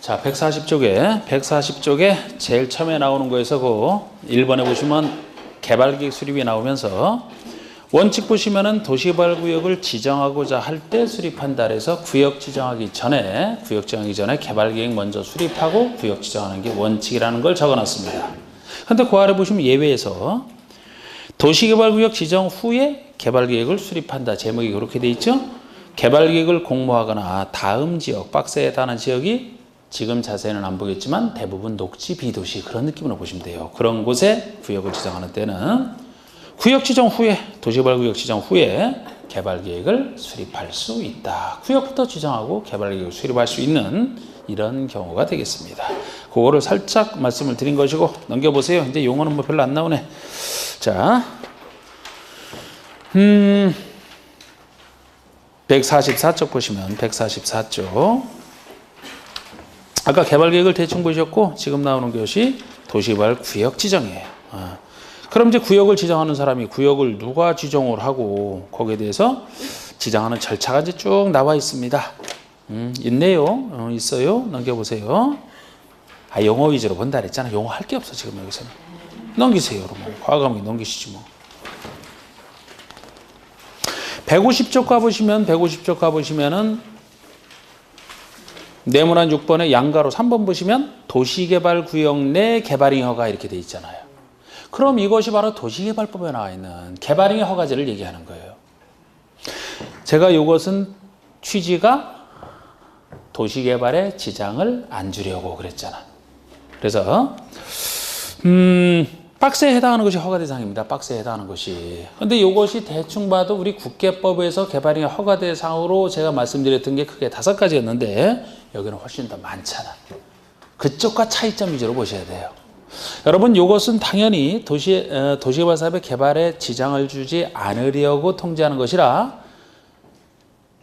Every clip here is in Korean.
자, 140쪽에 제일 처음에 나오는 거에서 그 1번에 보시면 개발계획 수립이 나오면서 원칙 보시면은 도시개발구역을 지정하고자 할 때 수립한다 그래서 구역 지정하기 전에 개발계획 먼저 수립하고 구역 지정하는 게 원칙이라는 걸 적어놨습니다. 근데 그 아래 보시면 예외에서 도시개발구역 지정 후에 개발계획을 수립한다. 제목이 그렇게 돼 있죠. 개발계획을 공모하거나 다음 지역, 박스에 해당하는 지역이 지금 자세히는 안 보겠지만 대부분 녹지 비도시 그런 느낌으로 보시면 돼요. 그런 곳에 구역을 지정하는 때는 구역 지정 후에 도시개발구역 지정 후에 개발계획을 수립할 수 있다. 구역부터 지정하고 개발계획을 수립할 수 있는 이런 경우가 되겠습니다. 그거를 살짝 말씀을 드린 것이고 넘겨보세요. 이제 용어는 뭐 별로 안 나오네. 자, 144쪽 보시면 144쪽 아까 개발계획을 대충 보셨고 지금 나오는 것이 도시개발 구역 지정이에요. 그럼 이제 구역을 지정하는 사람이 구역을 누가 지정을 하고 거기에 대해서 지정하는 절차가 이제 쭉 나와 있습니다. 있네요. 있어요. 넘겨보세요. 영어 위주로 본다 그랬잖아. 영어 할 게 없어 지금 여기서는. 넘기세요. 그러면 과감하게 넘기시지 뭐. 150쪽 가보시면은 네모난 6번에 양가로 3번 보시면 도시개발구역 내 개발잉 허가 이렇게 돼 있잖아요. 그럼 이것이 바로 도시개발법에 나와 있는 개발잉 허가제를 얘기하는 거예요. 제가 이것은 취지가 도시개발에 지장을 안 주려고 그랬잖아. 그래서 박스에 해당하는 것이 허가 대상입니다. 박스에 해당하는 것이. 근데 이것이 대충 봐도 우리 국계법에서 개발잉 허가 대상으로 제가 말씀드렸던 게 크게 5가지였는데 여기는 훨씬 더 많잖아. 그쪽과 차이점 위주로 보셔야 돼요. 여러분 이것은 당연히 도시개발 사업의 개발에 지장을 주지 않으려고 통제하는 것이라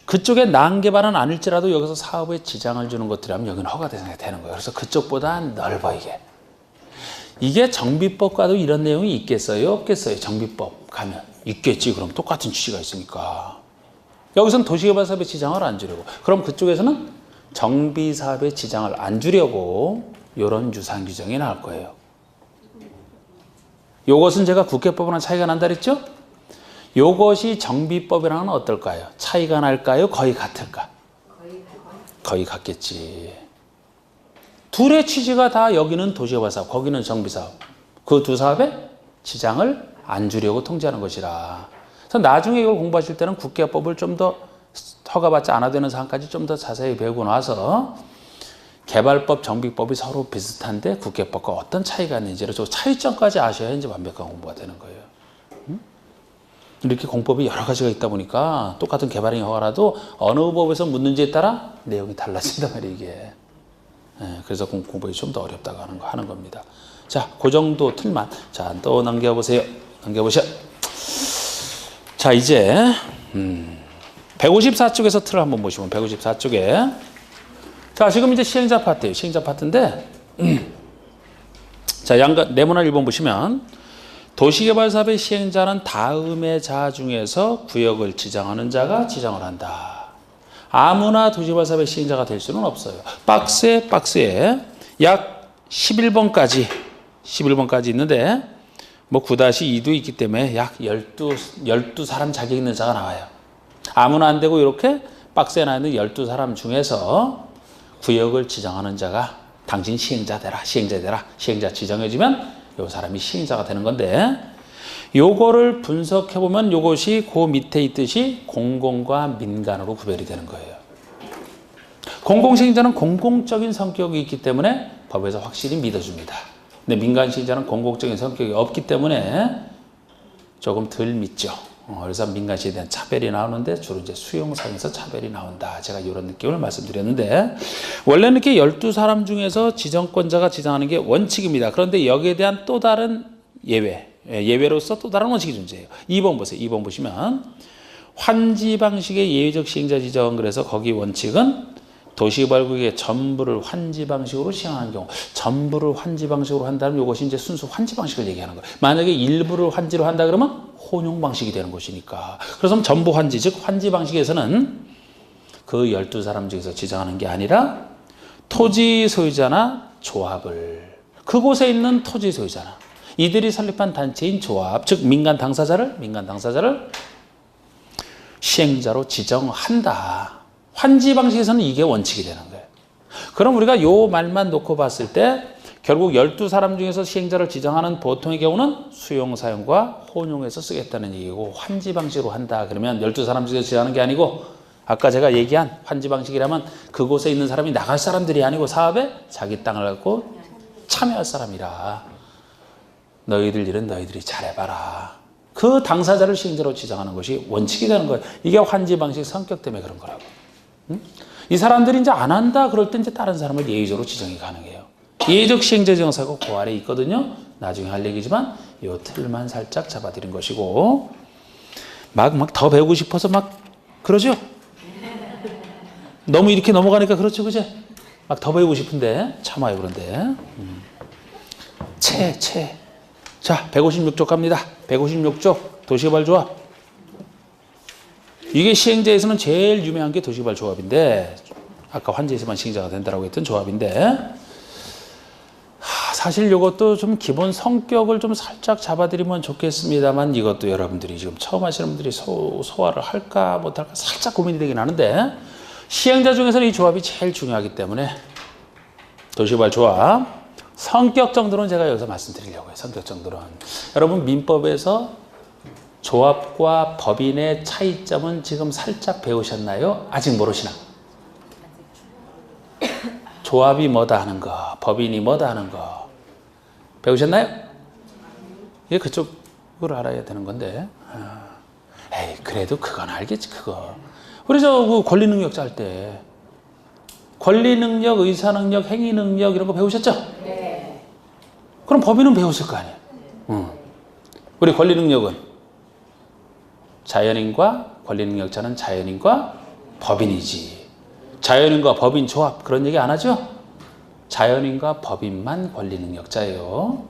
그쪽에 난개발은 아닐지라도 여기서 사업에 지장을 주는 것들이라면 여기는 허가 대상이 되는 거예요. 그래서 그쪽보다 넓어 이게 정비법과도 이런 내용이 있겠어요? 없겠어요? 정비법 가면 있겠지. 그럼 똑같은 취지가 있으니까. 여기서는 도시개발 사업에 지장을 안 주려고. 그럼 그쪽에서는 정비사업에 지장을 안 주려고 이런 유상 규정이 나올 거예요. 이것은 제가 국계법이랑 차이가 난다 그랬죠? 이것이 정비법이랑은 어떨까요? 차이가 날까요? 거의 같을까? 거의 같겠지. 둘의 취지가 다 여기는 도시개발 사업, 거기는 정비사업. 그 두 사업에 지장을 안 주려고 통제하는 것이라. 그래서 나중에 이걸 공부하실 때는 국계법을 좀 더 허가받지 않아도 되는 사항까지 좀 더 자세히 배우고 나서 개발법, 정비법이 서로 비슷한데 국계법과 어떤 차이가 있는지를 저 차이점까지 아셔야 이제 완벽한 공부가 되는 거예요. 이렇게 공법이 여러 가지가 있다 보니까 똑같은 개발잉 허가라도 어느 법에서 묻는지에 따라 내용이 달라진단 말이에요, 이게. 그래서 공부가 좀 더 어렵다고 하는 겁니다. 자, 그 정도 틀만. 자, 또 넘겨보세요. 자, 이제 154쪽에서 틀을 한번 보시면 154쪽에 자, 지금 이제 시행자 파트예요. 시행자 파트인데 자, 네모난 1번 보시면 도시개발 사업의 시행자는 다음의 자 중에서 구역을 지정하는 자가 지정을 한다. 아무나 도시개발 사업의 시행자가 될 수는 없어요. 박스에 약 11번까지 있는데 뭐 9-2도 있기 때문에 약 12사람 자격 있는 자가 나와요. 아무나 안 되고 이렇게 박스에 나와 있는 12사람 중에서 구역을 지정하는 자가 당신 시행자 되라. 시행자 지정해주면 이 사람이 시행자가 되는 건데 요거를 분석해보면 요것이 그 밑에 있듯이 공공과 민간으로 구별이 되는 거예요. 공공시행자는 공공적인 성격이 있기 때문에 법에서 확실히 믿어줍니다. 근데 민간시행자는 공공적인 성격이 없기 때문에 조금 덜 믿죠. 그래서 민간시에 대한 차별이 나오는데 주로 이제 수용상에서 차별이 나온다. 제가 이런 느낌을 말씀드렸는데 원래는 이렇게 12사람 중에서 지정권자가 지정하는 게 원칙입니다. 그런데 여기에 대한 또 다른 예외로서 또 다른 원칙이 존재해요. 2번 보세요. 2번 보시면 환지 방식의 예외적 시행자 지정. 그래서 거기 원칙은 도시개발구역의 전부를 환지 방식으로 시행하는 경우, 전부를 환지 방식으로 한다면 이것이 이제 순수 환지 방식을 얘기하는 거예요. 만약에 일부를 환지로 한다 그러면 혼용 방식이 되는 것이니까. 그래서 전부 환지, 즉 환지 방식에서는 그 12사람 중에서 지정하는 게 아니라 토지 소유자나 조합을, 그곳에 있는 토지 소유자나 이들이 설립한 단체인 조합, 즉 민간 당사자를 시행자로 지정한다. 환지 방식에서는 이게 원칙이 되는 거예요. 그럼 우리가 요 말만 놓고 봤을 때 결국 12사람 중에서 시행자를 지정하는 보통의 경우는 수용, 사용과 혼용해서 쓰겠다는 얘기고, 환지 방식으로 한다 그러면 12사람 중에서 지정하는 게 아니고, 아까 제가 얘기한 환지 방식이라면 그곳에 있는 사람이 나갈 사람들이 아니고 사업에 자기 땅을 갖고 참여할 사람이라 너희들 일은 너희들이 잘해봐라. 그 당사자를 시행자로 지정하는 것이 원칙이 되는 거예요. 이게 환지 방식 성격 때문에 그런 거라고. 응? 이 사람들이 이제 안 한다 그럴 때 이제 다른 사람을 예의적으로 지정이 가능해요. 예의적 시행자 지정사고 그 아래 있거든요. 나중에 할 얘기지만 이 틀만 살짝 잡아드린 것이고, 막 더 배우고 싶어서 막 그러죠? 너무 이렇게 넘어가니까 그렇죠, 그죠? 막 더 배우고 싶은데 참아요. 그런데 자, 156쪽 갑니다. 156쪽 도시개발 조합. 이게 시행자에서는 제일 유명한 게 도시개발 조합인데, 아까 환지에서만 시행자가 된다고 했던 조합인데, 사실 이것도 좀 기본 성격을 좀 살짝 잡아드리면 좋겠습니다만, 이것도 여러분들이 지금 처음 하시는 분들이 소화를 할까 못할까 살짝 고민이 되긴 하는데, 시행자 중에서는 이 조합이 제일 중요하기 때문에 도시개발 조합 성격 정도는 제가 여기서 말씀드리려고 해요. 성격 정도는 여러분 민법에서 조합과 법인의 차이점은 지금 살짝 배우셨나요? 아직 모르시나? 조합이 뭐다 하는 거, 법인이 뭐다 하는 거 배우셨나요? 이게 그쪽을 알아야 되는 건데, 에이 그래도 그건 알겠지. 그거 우리 그 권리능력자 할 때 권리능력, 의사능력, 행위능력 이런 거 배우셨죠? 네. 그럼 법인은 배웠을 거 아니에요. 우리 권리능력은 자연인과 권리능력자는 자연인과 법인이지. 자연인과 법인 조합 그런 얘기 안 하죠? 자연인과 법인만 권리능력자예요.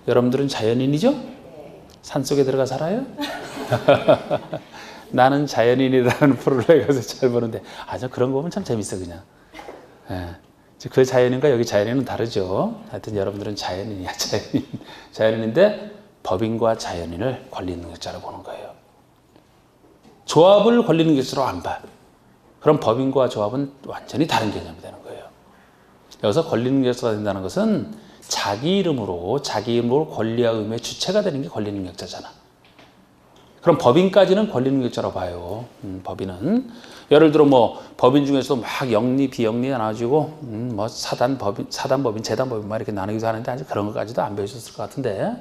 여러분들은 자연인이죠? 산속에 들어가 살아요? 나는 자연인이라는 프로를 가서 잘 보는데, 저 그런 거 보면 참 재밌어 그냥. 그 자연인과 여기 자연인은 다르죠. 하여튼 여러분들은 자연인이야. 자연인인데 법인과 자연인을 권리능력자로 보는 거예요. 조합을 권리능력자로 안 봐. 그럼 법인과 조합은 완전히 다른 개념이 되는 거예요. 여기서 권리능력자가 된다는 것은 자기 이름으로 권리와 의무의 주체가 되는 게 권리능력자잖아. 그럼 법인까지는 권리능력자로 봐요. 법인은 예를 들어 뭐 법인 중에서도 막 영리 비영리 나눠지고 뭐 사단법인, 재단법인 막 이렇게 나누기도 하는데 아직 그런 것까지도 안 배우셨을 것 같은데,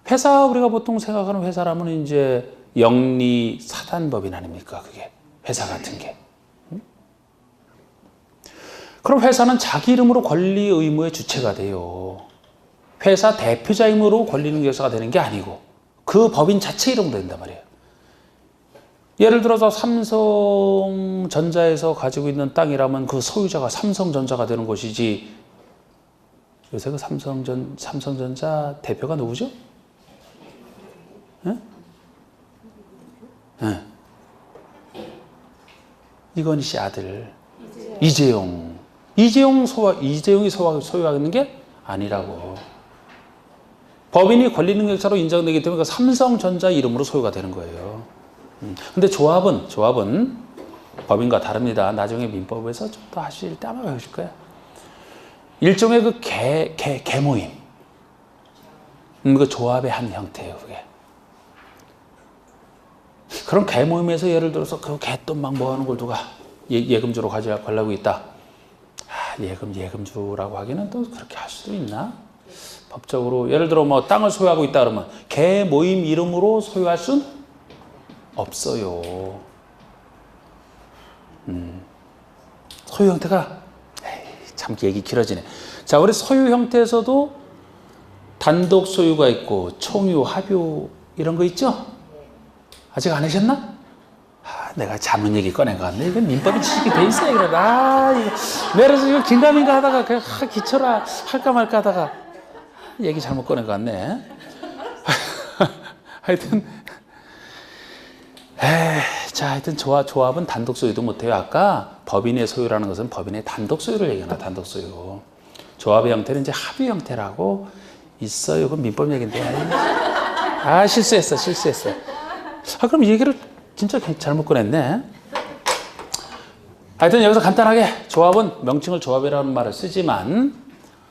회사 우리가 보통 생각하는 회사라면 이제 영리 사단법인 아닙니까? 그게 회사 같은 게. 그럼 회사는 자기 이름으로 권리 의무의 주체가 돼요. 회사 대표자 이름으로 권리능력자가 되는 게 아니고 그 법인 자체 이름으로 된단 말이에요. 예를 들어서 삼성전자에서 가지고 있는 땅이라면 그 소유자가 삼성전자가 되는 것이지. 요새 그 삼성전자 대표가 누구죠? 이건희 씨 아들 이재용이 소유하고 있는 게 아니라고. 법인이 권리능력자로 인정되기 때문에 그 삼성전자 이름으로 소유가 되는 거예요. 근데 조합은 법인과 다릅니다. 나중에 민법에서 좀 더 하실 때 아마 배우실 거예요. 일종의 그 계모임. 그 조합의 한 형태예요, 그게. 그럼 계모임에서 예를 들어서 그 개돈 막 모아놓은 걸 누가 예금주로 가져가려고 있다. 예금주라고 하기는 또 그렇게 할 수도 있나? 법적으로 예를 들어 뭐 땅을 소유하고 있다 그러면 개 모임 이름으로 소유할 순 없어요. 소유 형태가 참 얘기 길어지네. 자, 우리 소유 형태에서도 단독 소유가 있고 총유, 합유 이런 거 있죠? 아직 안 하셨나? 내가 잘못 얘기 꺼내갔네. 이건 민법이 지식이 돼 있어야 그러다. 내가 이거 긴가민가 하다가 그냥 기쳐라 할까 말까 하다가 얘기 잘못 꺼내갔네. 하여튼 자, 하여튼 조합은 단독 소유도 못해요. 아까 법인의 소유라는 것은 법인의 단독 소유를 얘기하나, 단독 소유. 조합의 형태는 이제 합의 형태라고 있어요. 이건 민법 얘기인데. 실수했어. 그럼 이 얘기를 진짜 잘못 꺼냈네. 하여튼 여기서 간단하게 조합은 명칭을 조합이라는 말을 쓰지만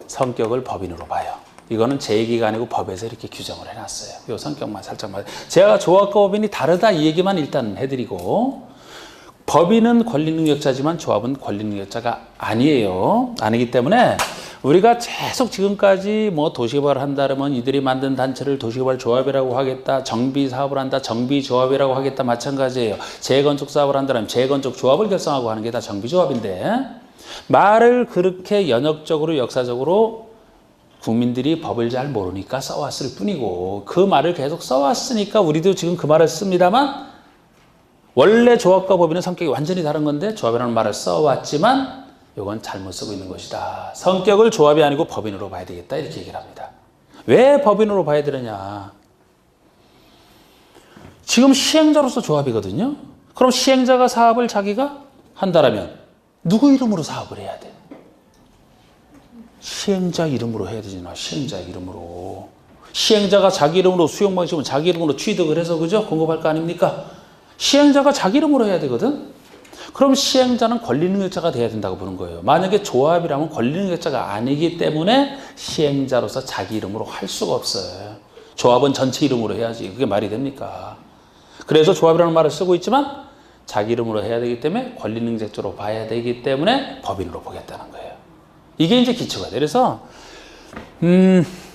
성격을 법인으로 봐요. 이거는 제 얘기가 아니고 법에서 이렇게 규정을 해놨어요. 이 성격만 살짝만. 제가 조합과 법인이 다르다 이 얘기만 일단 해드리고, 법인은 권리능력자지만 조합은 권리능력자가 아니에요. 아니기 때문에 우리가 계속 지금까지 뭐 도시개발을 한다 그러면 이들이 만든 단체를 도시개발 조합이라고 하겠다. 정비 사업을 한다. 정비 조합이라고 하겠다. 마찬가지예요. 재건축 사업을 한다면 재건축 조합을 결성하고 하는 게 다 정비 조합인데, 말을 그렇게 연역적으로 역사적으로 국민들이 법을 잘 모르니까 써왔을 뿐이고, 그 말을 계속 써왔으니까 우리도 지금 그 말을 씁니다만, 원래 조합과 법인은 성격이 완전히 다른 건데 조합이라는 말을 써왔지만 이건 잘못 쓰고 있는 것이다. 성격을 조합이 아니고 법인으로 봐야 되겠다 이렇게 얘기를 합니다. 왜 법인으로 봐야 되느냐. 지금 시행자로서 조합이거든요. 그럼 시행자가 사업을 자기가 한다라면 누구 이름으로 사업을 해야 돼? 시행자 이름으로 해야 되잖아. 시행자 이름으로. 시행자가 자기 이름으로 수용방식이면 자기 이름으로 취득을 해서 그죠? 공급할 거 아닙니까? 시행자가 자기 이름으로 해야 되거든. 그럼 시행자는 권리능력자가 돼야 된다고 보는 거예요. 만약에 조합이라면 권리능력자가 아니기 때문에 시행자로서 자기 이름으로 할 수가 없어요. 조합은 전체 이름으로 해야지. 그게 말이 됩니까? 그래서 조합이라는 말을 쓰고 있지만 자기 이름으로 해야 되기 때문에 권리능력자로 봐야 되기 때문에 법인으로 보겠다는 거예요. 이게 이제 기초가 돼요. 그래서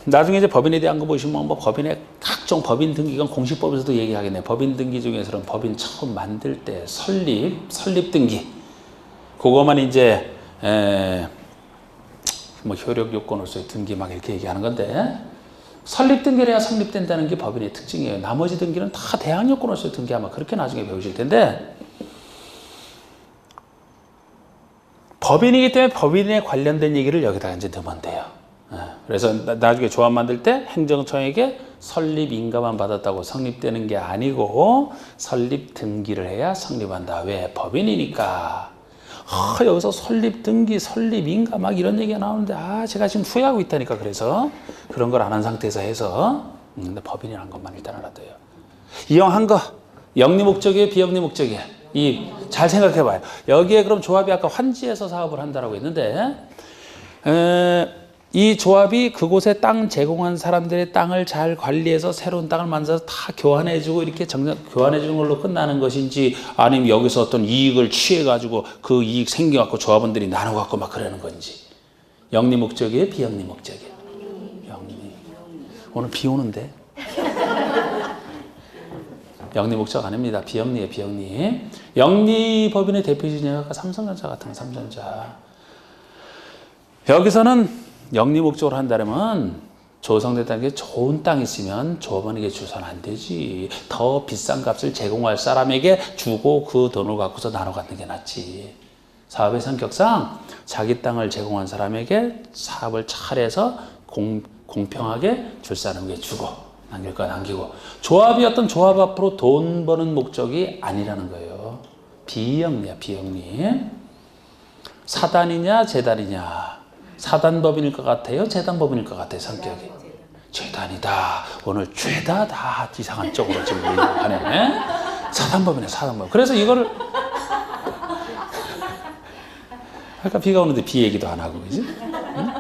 나중에 이제 법인에 대한 거 보시면 뭐 법인의 각종 법인 등기관 공시법에서도 얘기하겠네요. 법인 등기 중에서는 법인 처음 만들 때 설립 등기. 그거만 이제 뭐 효력 요건으로서의 등기 막 이렇게 얘기하는 건데, 설립 등기를 해야 성립된다는 게 법인의 특징이에요. 나머지 등기는 다 대항 요건으로서의 등기 아마 그렇게 나중에 배우실 텐데, 법인이기 때문에 법인에 관련된 얘기를 여기다가 이제 넣으면 돼요. 그래서 나중에 조합 만들 때 행정청에게 설립 인가만 받았다고 성립되는 게 아니고 설립 등기를 해야 성립한다. 왜? 법인이니까. 여기서 설립 등기, 설립 인가 막 이런 얘기가 나오는데 제가 지금 후회하고 있다니까. 그래서 그런 걸 안 한 상태에서 해서 근데 법인이라는 것만 일단 알아둬요. 이용한 거 영리 목적이에요, 비영리 목적이에요? 잘 생각해 봐요. 여기에 그럼 조합이 아까 환지에서 사업을 한다라고 했는데, 이 조합이 그곳에 땅 제공한 사람들의 땅을 잘 관리해서 새로운 땅을 만들어서 다 교환해주고 이렇게 교환해주는 걸로 끝나는 것인지, 아니면 여기서 어떤 이익을 취해가지고 그 이익 생겨갖고 조합원들이 나눠갖고 막 그러는 건지. 영리 목적이에요, 비영리 목적이에요? 영리. 오늘 비 오는데? 영리 목적 아닙니다. 비영리예요, 비영리. 영리 법인의 대표주제가 아까 삼성전자 같은 거, 삼성전자. 여기서는 영리 목적으로 한다면 조성됐다는 게 좋은 땅이 있으면 조합원에게 주서는 안 되지. 더 비싼 값을 제공할 사람에게 주고 그 돈을 갖고서 나눠 갖는 게 낫지. 사업의 성격상 자기 땅을 제공한 사람에게 사업을 잘해서 공평하게 줄 사람에게 주고 남길 거 남기고. 조합이 어떤 조합 앞으로 돈 버는 목적이 아니라는 거예요. 비영리야, 비영리. 사단이냐 재단이냐. 사단법인일 것 같아요? 재단법인일 것 같아요? 성격이? 재단이다. 오늘 죄다 다 이상한 쪽으로 지금 하네. 사단법인이네, 사단법인. 그래서 이거를 아까 비가 오는데 비 얘기도 안 하고, 그지? 응?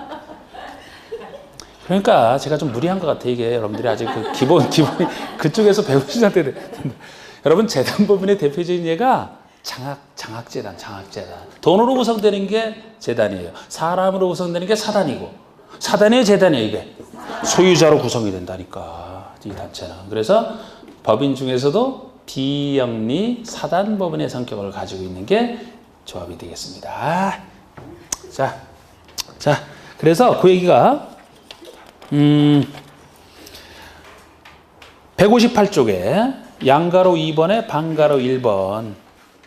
그러니까 제가 좀 무리한 것 같아요. 이게 여러분들이 아직 그 기본이 그쪽에서 배우시는 데 여러분, 재단법인의 대표적인 예가 장학재단. 돈으로 구성되는 게 재단이에요. 사람으로 구성되는 게 사단이고, 사단이에요, 재단이에요. 이게 소유자로 구성이 된다니까, 이 단체는. 그래서 법인 중에서도 비영리 사단법인의 성격을 가지고 있는 게 조합이 되겠습니다. 자, 그래서 그 얘기가 158쪽에 양가로 2번에 방가로 1번.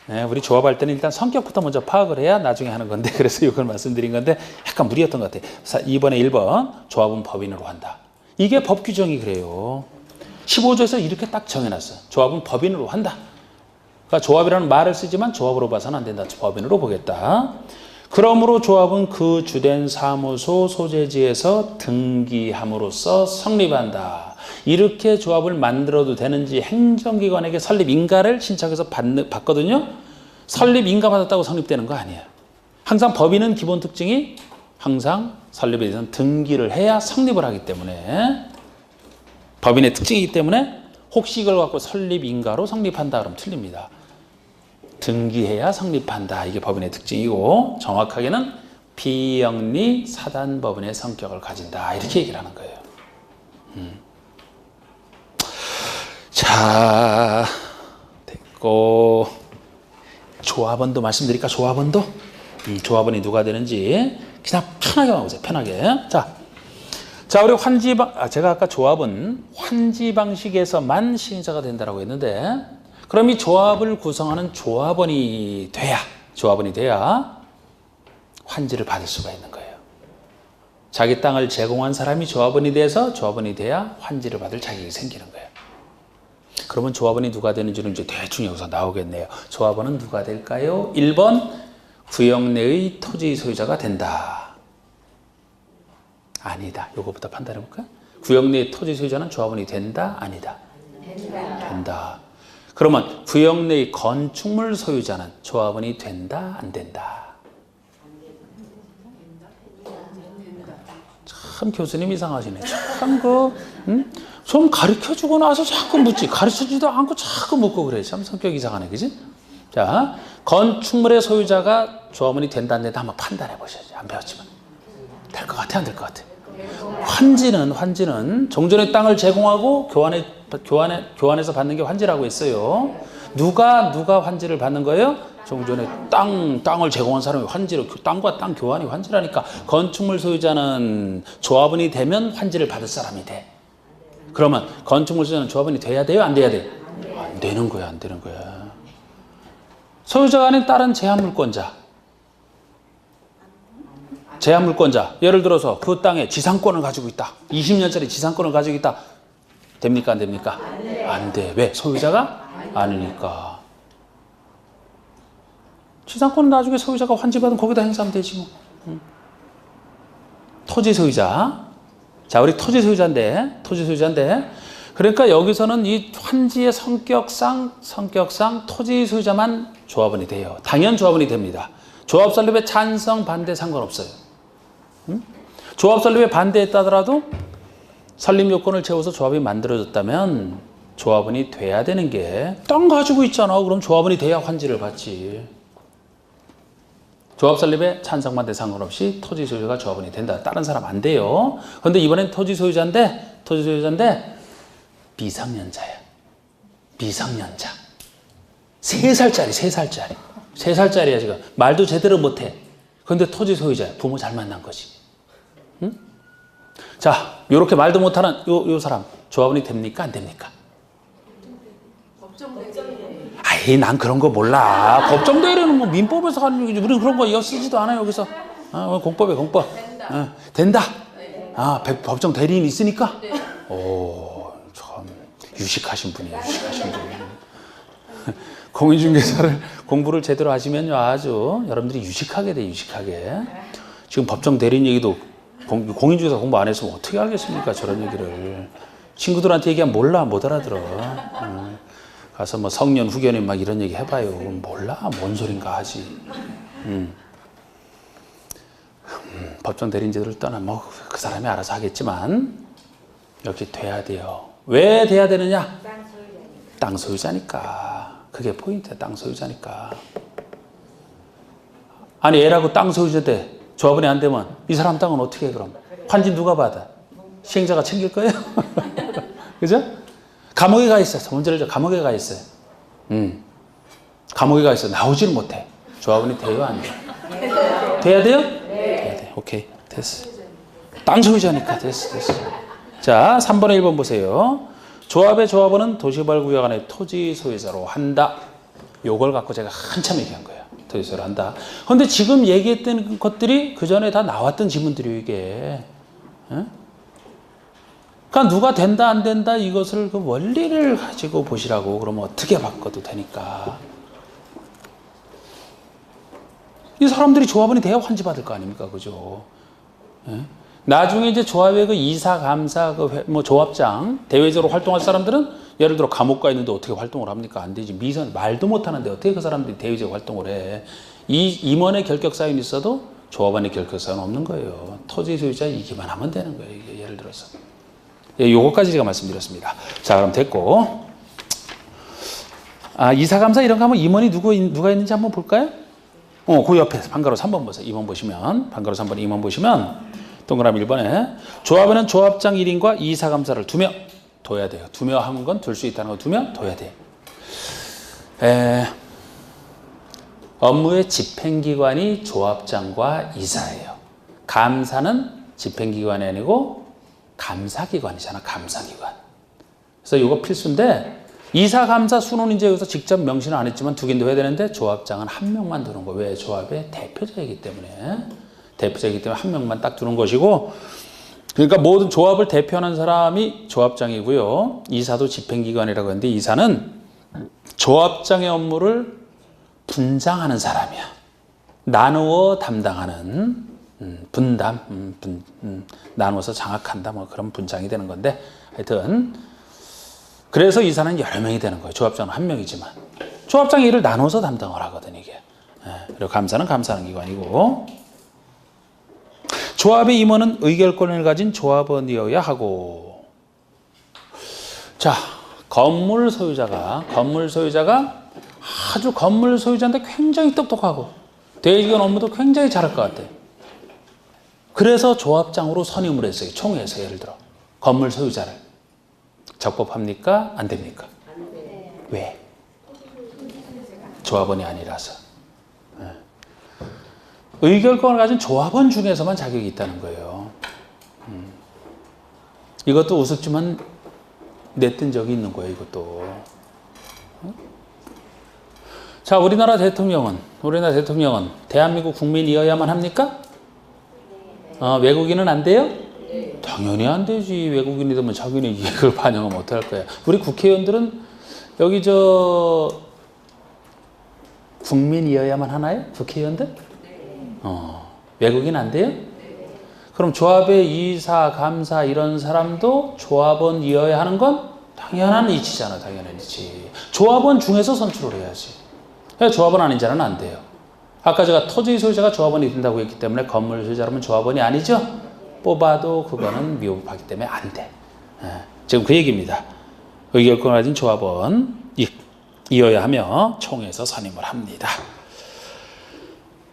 네, 우리 조합할 때는 일단 성격부터 먼저 파악을 해야 나중에 하는 건데, 그래서 이걸 말씀드린 건데 약간 무리였던 것 같아요. 2번에 1번 조합은 법인으로 한다. 이게 법 규정이 그래요. 15조에서 이렇게 딱 정해놨어요. 조합은 법인으로 한다. 그러니까 조합이라는 말을 쓰지만 조합으로 봐서는 안 된다. 법인으로 보겠다. 그러므로 조합은 그 주된 사무소 소재지에서 등기함으로써 성립한다. 이렇게 조합을 만들어도 되는지 행정기관에게 설립 인가를 신청해서 받거든요. 설립 인가 받았다고 성립되는 거 아니에요. 항상 법인은 기본 특징이 항상 설립에 대해서는 등기를 해야 성립을 하기 때문에 법인의 특징이기 때문에 혹시 이걸 갖고 설립 인가로 성립한다 그러면 틀립니다. 등기해야 성립한다. 이게 법인의 특징이고 정확하게는 비영리 사단법인의 성격을 가진다. 이렇게 얘기를 하는 거예요. 자, 됐고 조합원도 말씀드릴까? 조합원도? 조합원이 누가 되는지 그냥 편하게 봐보세요. 편하게. 자, 우리 제가 아까 조합은 환지 방식에서만 시행자가 된다고 했는데 그럼 이 조합을 구성하는 조합원이 돼야 환지를 받을 수가 있는 거예요. 자기 땅을 제공한 사람이 조합원이 돼야 환지를 받을 자격이 생기는 거예요. 그러면 조합원이 누가 되는지는 이제 대충 여기서 나오겠네요. 조합원은 누가 될까요? 1번 구역 내의 토지 소유자가 된다. 아니다. 요거부터 판단해 볼까? 구역 내의 토지 소유자는 조합원이 된다? 아니다. 된다. 그러면 구역 내의 건축물 소유자는 조합원이 된다? 안 된다? 참 교수님 이상하시네. 좀 가르쳐주고 나서 자꾸 묻지. 가르쳐주지도 않고 자꾸 묻고 그래. 참 성격 이상하네. 그지? 자, 건축물의 소유자가 조합원이 된다 안 된다 한번 판단해 보셔야지. 안 배웠지만. 될 것 같아? 안 될 것 같아? 환지는 종전의 땅을 제공하고 교환해서 받는 게 환지라고 했어요. 누가 환지를 받는 거예요? 종전에 땅을 제공한 사람이 환지로, 땅과 땅 교환이 환지라니까. 건축물 소유자는 조합원이 되면 환지를 받을 사람이 돼. 그러면 건축물 소유자는 조합원이 돼야 돼요? 안 돼야 돼요? 안 되는 거야. 안 되는 거야. 소유자가 아닌 다른 제한물권자. 예를 들어서 그 땅에 지상권을 가지고 있다. 20년짜리 지상권을 가지고 있다. 됩니까? 안 됩니까? 안 돼. 왜? 소유자가 아니니까. 지상권은 나중에 소유자가 환지받으면 거기다 행사하면 되지 뭐. 토지 소유자. 자, 우리 토지 소유자인데 그러니까 여기서는 이 환지의 성격상 토지 소유자만 조합원이 돼요. 당연 조합원이 됩니다. 조합 설립에 찬성, 반대 상관없어요. 조합 설립에 반대했다더라도 설립 요건을 채워서 조합이 만들어졌다면 조합원이 돼야 되는 게 땅 가지고 있잖아. 그럼 조합원이 돼야 환지를 받지. 조합 설립에 찬성, 반대 상관없이 토지 소유자가 조합원이 된다. 다른 사람 안 돼요. 그런데 이번엔 토지 소유자인데 미성년자야. 미성년자. 3살짜리야 지금. 말도 제대로 못해. 그런데 토지 소유자야. 부모 잘 만난 거지. 응? 자, 요렇게 말도 못하는 요 사람 조합원이 됩니까? 안 됩니까? 아이, 난 그런 거 몰라. 법정대리는 뭐 민법에서 하는 얘기지. 우리 그런 거 이거 쓰지도 않아요 여기서. 공법에 공법. 된다. 법정 대리인 있으니까. 오, 참 유식하신 분이에요. 유식하신 분. 공인중개사를 공부를 제대로 하시면요 아주 여러분들이 유식하게 돼. 유식하게. 지금 법정 대리인 얘기도 공인중개사 공부 안 했으면 어떻게 알겠습니까? 저런 얘기를. 친구들한테 얘기하면 몰라. 못 알아들어. 가서 뭐 성년 후견인 막 이런 얘기 해봐요. 몰라. 뭔 소린가 하지. 법정 대리인 제도를 떠나 뭐 그 사람이 알아서 하겠지만 역시 돼야 돼요. 왜 돼야 되느냐? 땅 소유자니까. 그게 포인트야. 땅 소유자니까. 아니 애라고 땅 소유자인데 조합원이 안 되면 이 사람 땅은 어떻게 해 그럼? 환지 누가 받아? 시행자가 챙길 거예요? 그죠? 감옥에 가 있어요. 문제를 감옥에 가 있어요. 감옥에 가 있어. 나오지를 못해. 조합원이 돼요? 안 돼요? 돼야 돼요? 돼야 돼. 오케이. 됐어. 땅 소유자니까 됐어. 자, 3번에 1번 보세요. 조합의 조합원은 도시개발구역 안에 토지 소유자로 한다. 요걸 갖고 제가 한참 얘기한 거예요. 토지 소유자로 한다. 그런데 지금 얘기했던 것들이 그 전에 다 나왔던 지문들이에요, 이게. 그러니까 누가 된다 안 된다 이것을 그 원리를 가지고 보시라고. 그러면 어떻게 바꿔도 되니까. 이 사람들이 조합원이 돼야 환지받을 거 아닙니까? 그죠? 예? 나중에 이제 조합의 그 이사, 감사, 뭐 조합장, 대외적으로 활동할 사람들은 예를 들어 감옥 가 있는데 어떻게 활동을 합니까? 안 되지. 미선, 말도 못 하는데 어떻게 그 사람들이 대외적 활동을 해. 이 임원의 결격 사연이 있어도 조합원의 결격 사연은 없는 거예요. 토지 소유자 이기만 하면 되는 거예요. 이게 예를 들어서. 예, 요거까지 제가 말씀드렸습니다. 자, 그럼 됐고. 이사, 감사 이런 거 하면 임원이 누가 있는지 한번 볼까요? 그 옆에 방가로 3번 보세요. 임원 보시면, 방가로 3번 임원 보시면, 동그라미 1번에 조합원은 조합장 1인과 이사, 감사를 2명 둬야 돼요. 2명 하는 건 둘 수 있다는 거 2명 둬야 돼. 업무의 집행기관이 조합장과 이사예요. 감사는 집행기관이 아니고 감사기관이잖아. 감사기관. 그래서 이거 필수인데 이사, 감사, 순원 이제 여기서 직접 명시는 안 했지만 2개인데 해야 되는데 조합장은 1명만 두는 거예요. 왜? 조합의 대표자이기 때문에. 대표자이기 때문에 1명만 딱 두는 것이고, 그러니까 모든 조합을 대표하는 사람이 조합장이고요. 이사도 집행기관이라고 하는데 이사는 조합장의 업무를 분장하는 사람이야. 나누어 담당하는 분담, 나누어서 장악한다, 뭐 그런 분장이 되는 건데 하여튼 그래서 이사는 여러 명이 되는 거예요. 조합장은 1명이지만 조합장의 일을 나눠서 담당을 하거든 이게. 그리고 감사는 감사하는 기관이고, 조합의 임원은 의결권을 가진 조합원이어야 하고, 자, 건물 소유자가 아주 건물 소유자인데 굉장히 똑똑하고 대지관 업무도 굉장히 잘할 것 같아. 그래서 조합장으로 선임을 했어요. 총회에서 예를 들어 건물 소유자를. 적법합니까? 안 됩니까? 안 돼요. 왜? 조합원이 아니라서. 의결권을 가진 조합원 중에서만 자격이 있다는 거예요. 이것도 우습지만 냈던 적이 있는 거예요. 이것도. 자, 우리나라 대통령은 대한민국 국민이어야만 합니까? 외국인은 안 돼요? 당연히 안 되지. 외국인이 되면 자기네 이익을 반영하면 어떡할 거야. 우리 국회의원들은 여기 국민이어야만 하나요? 국회의원들? 외국인 안 돼요? 그럼 조합의 이사, 감사 이런 사람도 조합원이어야 하는 건 당연한 이치잖아. 당연한 이치. 조합원 중에서 선출을 해야지. 조합원 아닌 자는 안 돼요. 아까 제가 토지 소유자가 조합원이 된다고 했기 때문에 건물 소유자라면 조합원이 아니죠? 뽑아도 그거는 미흡하기 때문에 안 돼. 지금 그 얘기입니다. 의결권을 가진 조합원이어야 하며 총회에서 선임을 합니다.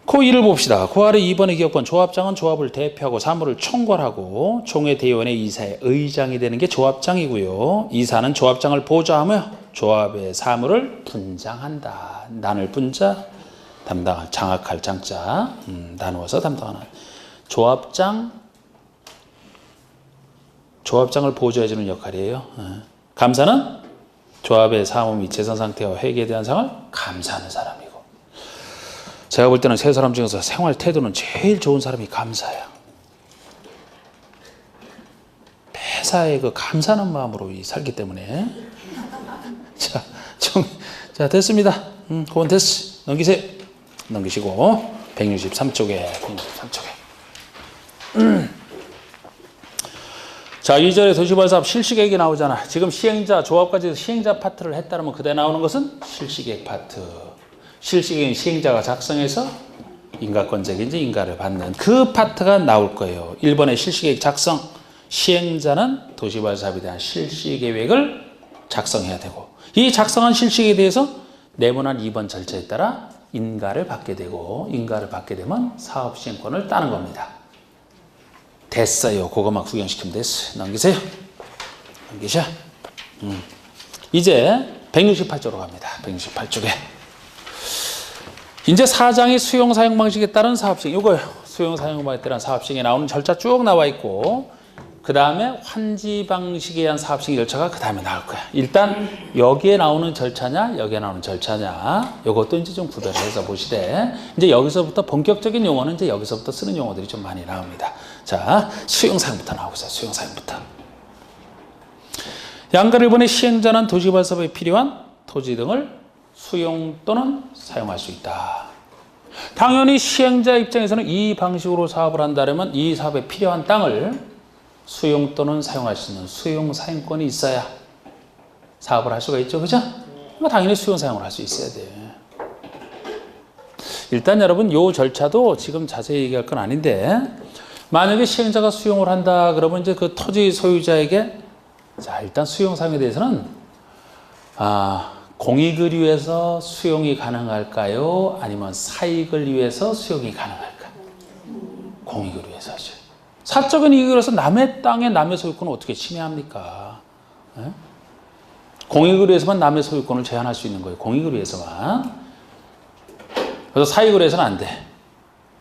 그 1을 봅시다. 그 아래 2번의 기업권 조합장은 조합을 대표하고 사무를 총괄하고 총회 대의원의 이사의 의장이 되는 게 조합장이고요. 이사는 조합장을 보좌하며 조합의 사무를 분장한다. 나눌 분자, 담당할, 장악할 장자, 나누어서 담당하는 조합장을 보좌해주는 역할이에요. 감사는 조합의 사무 및 재산 상태와 회계에 대한 사항을 감사하는 사람이고, 제가 볼 때는 세 사람 중에서 생활 태도는 제일 좋은 사람이 감사야. 회사에 그 감사하는 마음으로 살기 때문에. 자, 됐습니다. 그건 됐어. 넘기세요. 넘기시고 163쪽에. 자, 2절에 도시발사업 실시계획이 나오잖아. 지금 시행자, 조합까지 시행자 파트를 했다면 그때 나오는 것은 실시계획 파트. 실시계획은 시행자가 작성해서 인가권자에게 이제 인가를 받는 그 파트가 나올 거예요. 1번의 실시계획 작성. 시행자는 도시발사업에 대한 실시계획을 작성해야 되고, 이 작성한 실시계획에 대해서 내문한 2번 절차에 따라 인가를 받게 되고, 인가를 받게 되면 사업 시행권을 따는 겁니다. 됐어요. 그것만 구경시키면 됐어요. 넘기세요. 넘기셔. 이제 168쪽으로 갑니다. 168쪽에. 이제 4장의 수용 사용 방식에 따른 사업 시행. 이거예요. 수용 사용 방식에 따른 사업 시행에 나오는 절차 쭉 나와 있고, 그 다음에 환지 방식에 의한 사업 시행 절차가 그 다음에 나올 거야. 일단 여기에 나오는 절차냐, 여기에 나오는 절차냐, 이것도 이제 좀 구별을 해서 보시되, 이제 여기서부터 본격적인 용어는 이제 여기서부터 쓰는 용어들이 좀 많이 나옵니다. 자, 수용 사용부터 나오고 있어요. 수용 사용부터. 양가 1번의 시행자는 도시발사업에 필요한 토지 등을 수용 또는 사용할 수 있다. 당연히 시행자 입장에서는 이 방식으로 사업을 한다면 이 사업에 필요한 땅을 수용 또는 사용할 수 있는 수용 사용권이 있어야 사업을 할 수가 있죠. 그죠? 당연히 수용 사용을 할 수 있어야 돼. 일단 여러분 요 절차도 지금 자세히 얘기할 건 아닌데 만약에 시행자가 수용을 한다 그러면 이제 그 토지 소유자에게 자 일단 수용 사용에 대해서는 공익을 위해서 수용이 가능할까요? 아니면 사익을 위해서 수용이 가능할까? 공익을 위해서죠. 사적인 이익을 위해서 남의 땅에 남의 소유권을 어떻게 침해합니까? 네? 공익을 위해서만 남의 소유권을 제한할 수 있는 거예요. 공익을 위해서만. 그래서 사익을 위해서는 안 돼.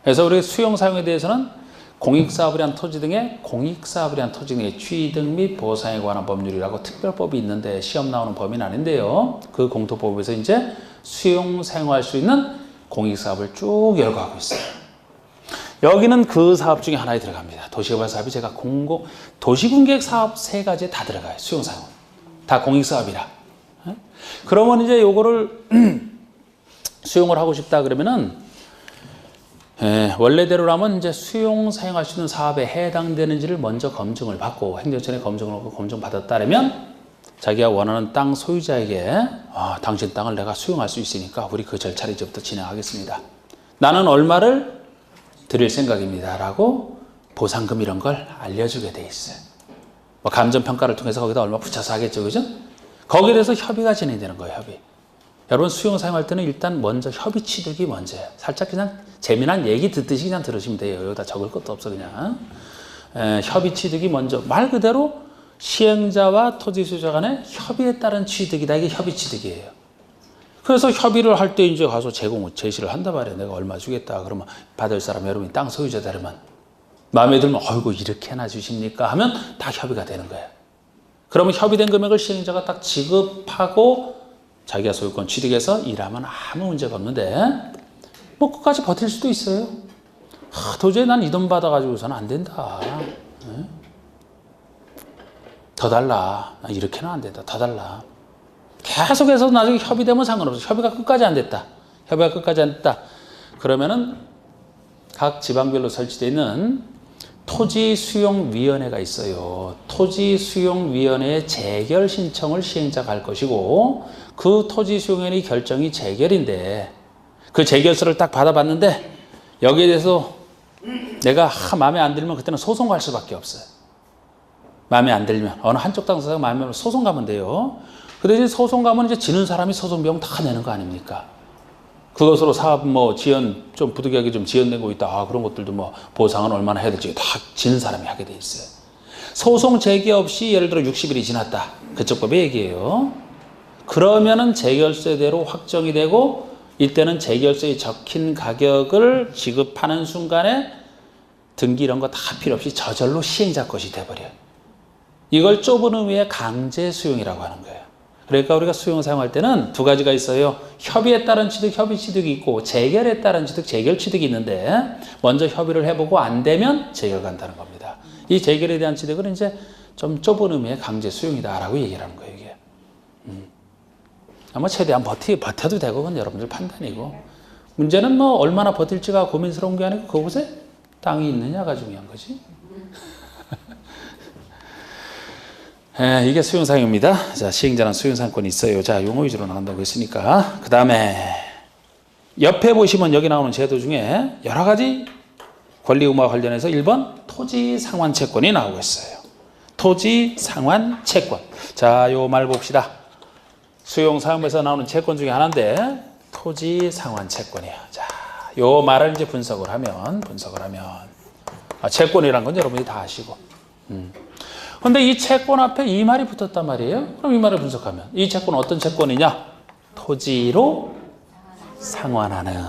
그래서 우리 수용 사용에 대해서는 공익사업이란 토지 등의 공익사업이란 토지 등의 취득 및 보상에 관한 법률이라고 특별법이 있는데 시험 나오는 범위는 아닌데요. 그 공토법에서 이제 수용 사용할 수 있는 공익사업을 쭉 열거하고 있어요. 여기는 그 사업 중에 하나에 들어갑니다. 도시개발 사업이 제가 도시군계획 사업 세 가지에 다 들어가요. 수용 사용. 다 공익사업이라. 그러면 이제 요거를 수용을 하고 싶다 그러면은 원래대로라면 이제 수용 사용할 수 있는 사업에 해당되는지를 먼저 검증을 받고 행정처에 검증을 하고 검증받았다면 자기가 원하는 땅 소유자에게 당신 땅을 내가 수용할 수 있으니까 우리 그 절차를 이제부터 진행하겠습니다. 나는 얼마를 드릴 생각입니다. 라고 보상금 이런 걸 알려주게 돼 있어요. 뭐 감정평가를 통해서 거기다 얼마 붙여서 하겠죠. 그죠? 거기에 대해서 협의가 진행되는 거예요. 협의. 여러분 수용 사용할 때는 일단 먼저 협의 취득이 먼저예요. 살짝 그냥 재미난 얘기 듣듯이 그냥 들으시면 돼요. 여기다 적을 것도 없어 그냥. 협의 취득이 먼저 말 그대로 시행자와 토지 소유자 간의 협의에 따른 취득이다. 이게 협의 취득이에요. 그래서 협의를 할 때 이제 가서 제시를 한단 말이에요. 내가 얼마 주겠다. 그러면 받을 사람 여러분이 땅 소유자다 그러면 마음에 들면 어이구 이렇게나 주십니까? 하면 다 협의가 되는 거예요. 그러면 협의된 금액을 시행자가 딱 지급하고 자기가 소유권 취득해서 일하면 아무 문제가 없는데 뭐 끝까지 버틸 수도 있어요. 도저히 난 이 돈 받아가지고서는 안 된다. 더 달라. 이렇게는 안 된다. 더 달라. 계속해서 나중에 협의되면 상관없어. 협의가 끝까지 안 됐다. 협의가 끝까지 안 됐다. 그러면은 각 지방별로 설치되어 있는 토지수용위원회가 있어요. 토지수용위원회의 재결 신청을 시행자가 할 것이고 그 토지수용위원회 결정이 재결인데 그 재결서를 딱 받아봤는데 여기에 대해서 내가 마음에 안 들면 그때는 소송 갈 수밖에 없어요. 마음에 안 들면 어느 한쪽 당사자가 마음에 안 들면 소송 가면 돼요. 그 대신 소송 가면 이제 지는 사람이 소송 비용 다 내는 거 아닙니까? 그것으로 사업 지연 좀 부득이하게 좀 지연되고 있다. 그런 것들도 보상은 얼마나 해야 될지 다 지는 사람이 하게 돼 있어요. 소송 제기 없이 예를 들어 60일이 지났다. 그쪽 법의 얘기예요. 그러면은 재결세대로 확정이 되고 이때는 재결세에 적힌 가격을 지급하는 순간에 등기 이런 거 다 필요 없이 저절로 시행자 것이 돼버려요. 이걸 좁은 의미의 강제 수용이라고 하는 거예요. 그러니까 우리가 수용 사용할 때는 두 가지가 있어요. 협의에 따른 취득, 협의 취득이 있고 재결에 따른 취득, 재결 취득이 있는데 먼저 협의를 해보고 안 되면 재결 간다는 겁니다. 이 재결에 대한 취득은 이제 좀 좁은 의미의 강제 수용이다라고 얘기를 하는 거예요. 이게. 아마 최대한 버텨도 되고 그건 여러분들 판단이고 문제는 얼마나 버틸지가 고민스러운 게 아니고 그곳에 땅이 있느냐가 중요한 거지. 이게 수용사용입니다. 자, 시행자는 수용사용권이 있어요. 자, 용어 위주로 나간다고 했으니까. 그 다음에 옆에 보시면 여기 나오는 제도 중에 여러 가지 권리 의무와 관련해서 1번 토지 상환 채권이 나오고 있어요. 토지 상환 채권. 자, 요 말 봅시다. 수용사용에서 나오는 채권 중에 하나인데 토지 상환 채권이야. 자, 요 말을 이제 분석을 하면 채권이란 건 여러분이 다 아시고. 근데 이 채권 앞에 이 말이 붙었단 말이에요. 그럼 이 말을 분석하면 이 채권은 어떤 채권이냐? 토지로 상환하는.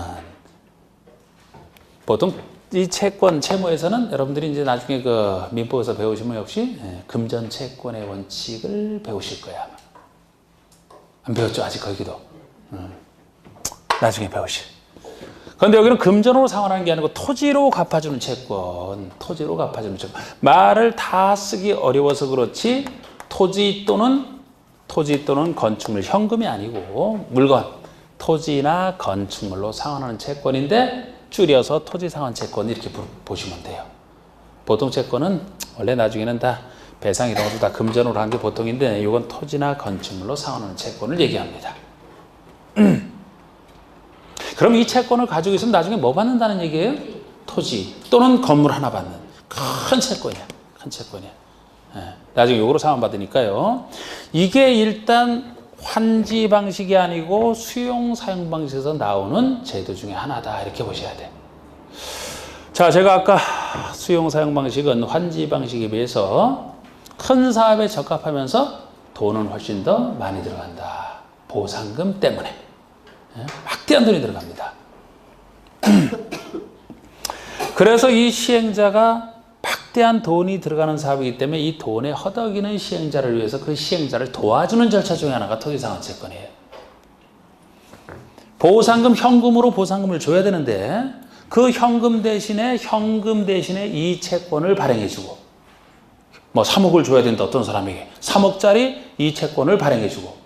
보통 이 채권 채무에서는 여러분들이 이제 나중에 그 민법에서 배우시면 역시 금전 채권의 원칙을 배우실 거야. 안 배웠죠? 아직 거기도. 나중에 배우실. 그런데 여기는 금전으로 상환하는 게 아니고 토지로 갚아주는 채권. 토지로 갚아주는 채권. 말을 다 쓰기 어려워서 그렇지 토지 또는 건축물, 현금이 아니고 물건, 토지나 건축물로 상환하는 채권인데 줄여서 토지상환채권 이렇게 보시면 돼요. 보통 채권은 원래 나중에는 다 배상 이런 것도 다 금전으로 하는 게 보통인데 이건 토지나 건축물로 상환하는 채권을 얘기합니다. 그럼 이 채권을 가지고 있으면 나중에 뭐 받는다는 얘기예요? 토지 또는 건물 하나 받는 큰 채권이야. 큰 채권이야. 나중에 요거로 상환받으니까요. 이게 일단 환지 방식이 아니고 수용 사용 방식에서 나오는 제도 중에 하나다 이렇게 보셔야 돼. 자, 제가 아까 수용 사용 방식은 환지 방식에 비해서 큰 사업에 적합하면서 돈은 훨씬 더 많이 들어간다. 보상금 때문에 막대한 돈이 들어갑니다. 그래서 이 시행자가 막대한 돈이 들어가는 사업이기 때문에 이 돈에 허덕이는 시행자를 위해서 그 시행자를 도와주는 절차 중에 하나가 토지상환채권이에요. 보상금 현금으로 보상금을 줘야 되는데 그 현금 대신에 이 채권을 발행해주고 뭐 3억을 줘야 된다 어떤 사람에게 3억짜리 이 채권을 발행해주고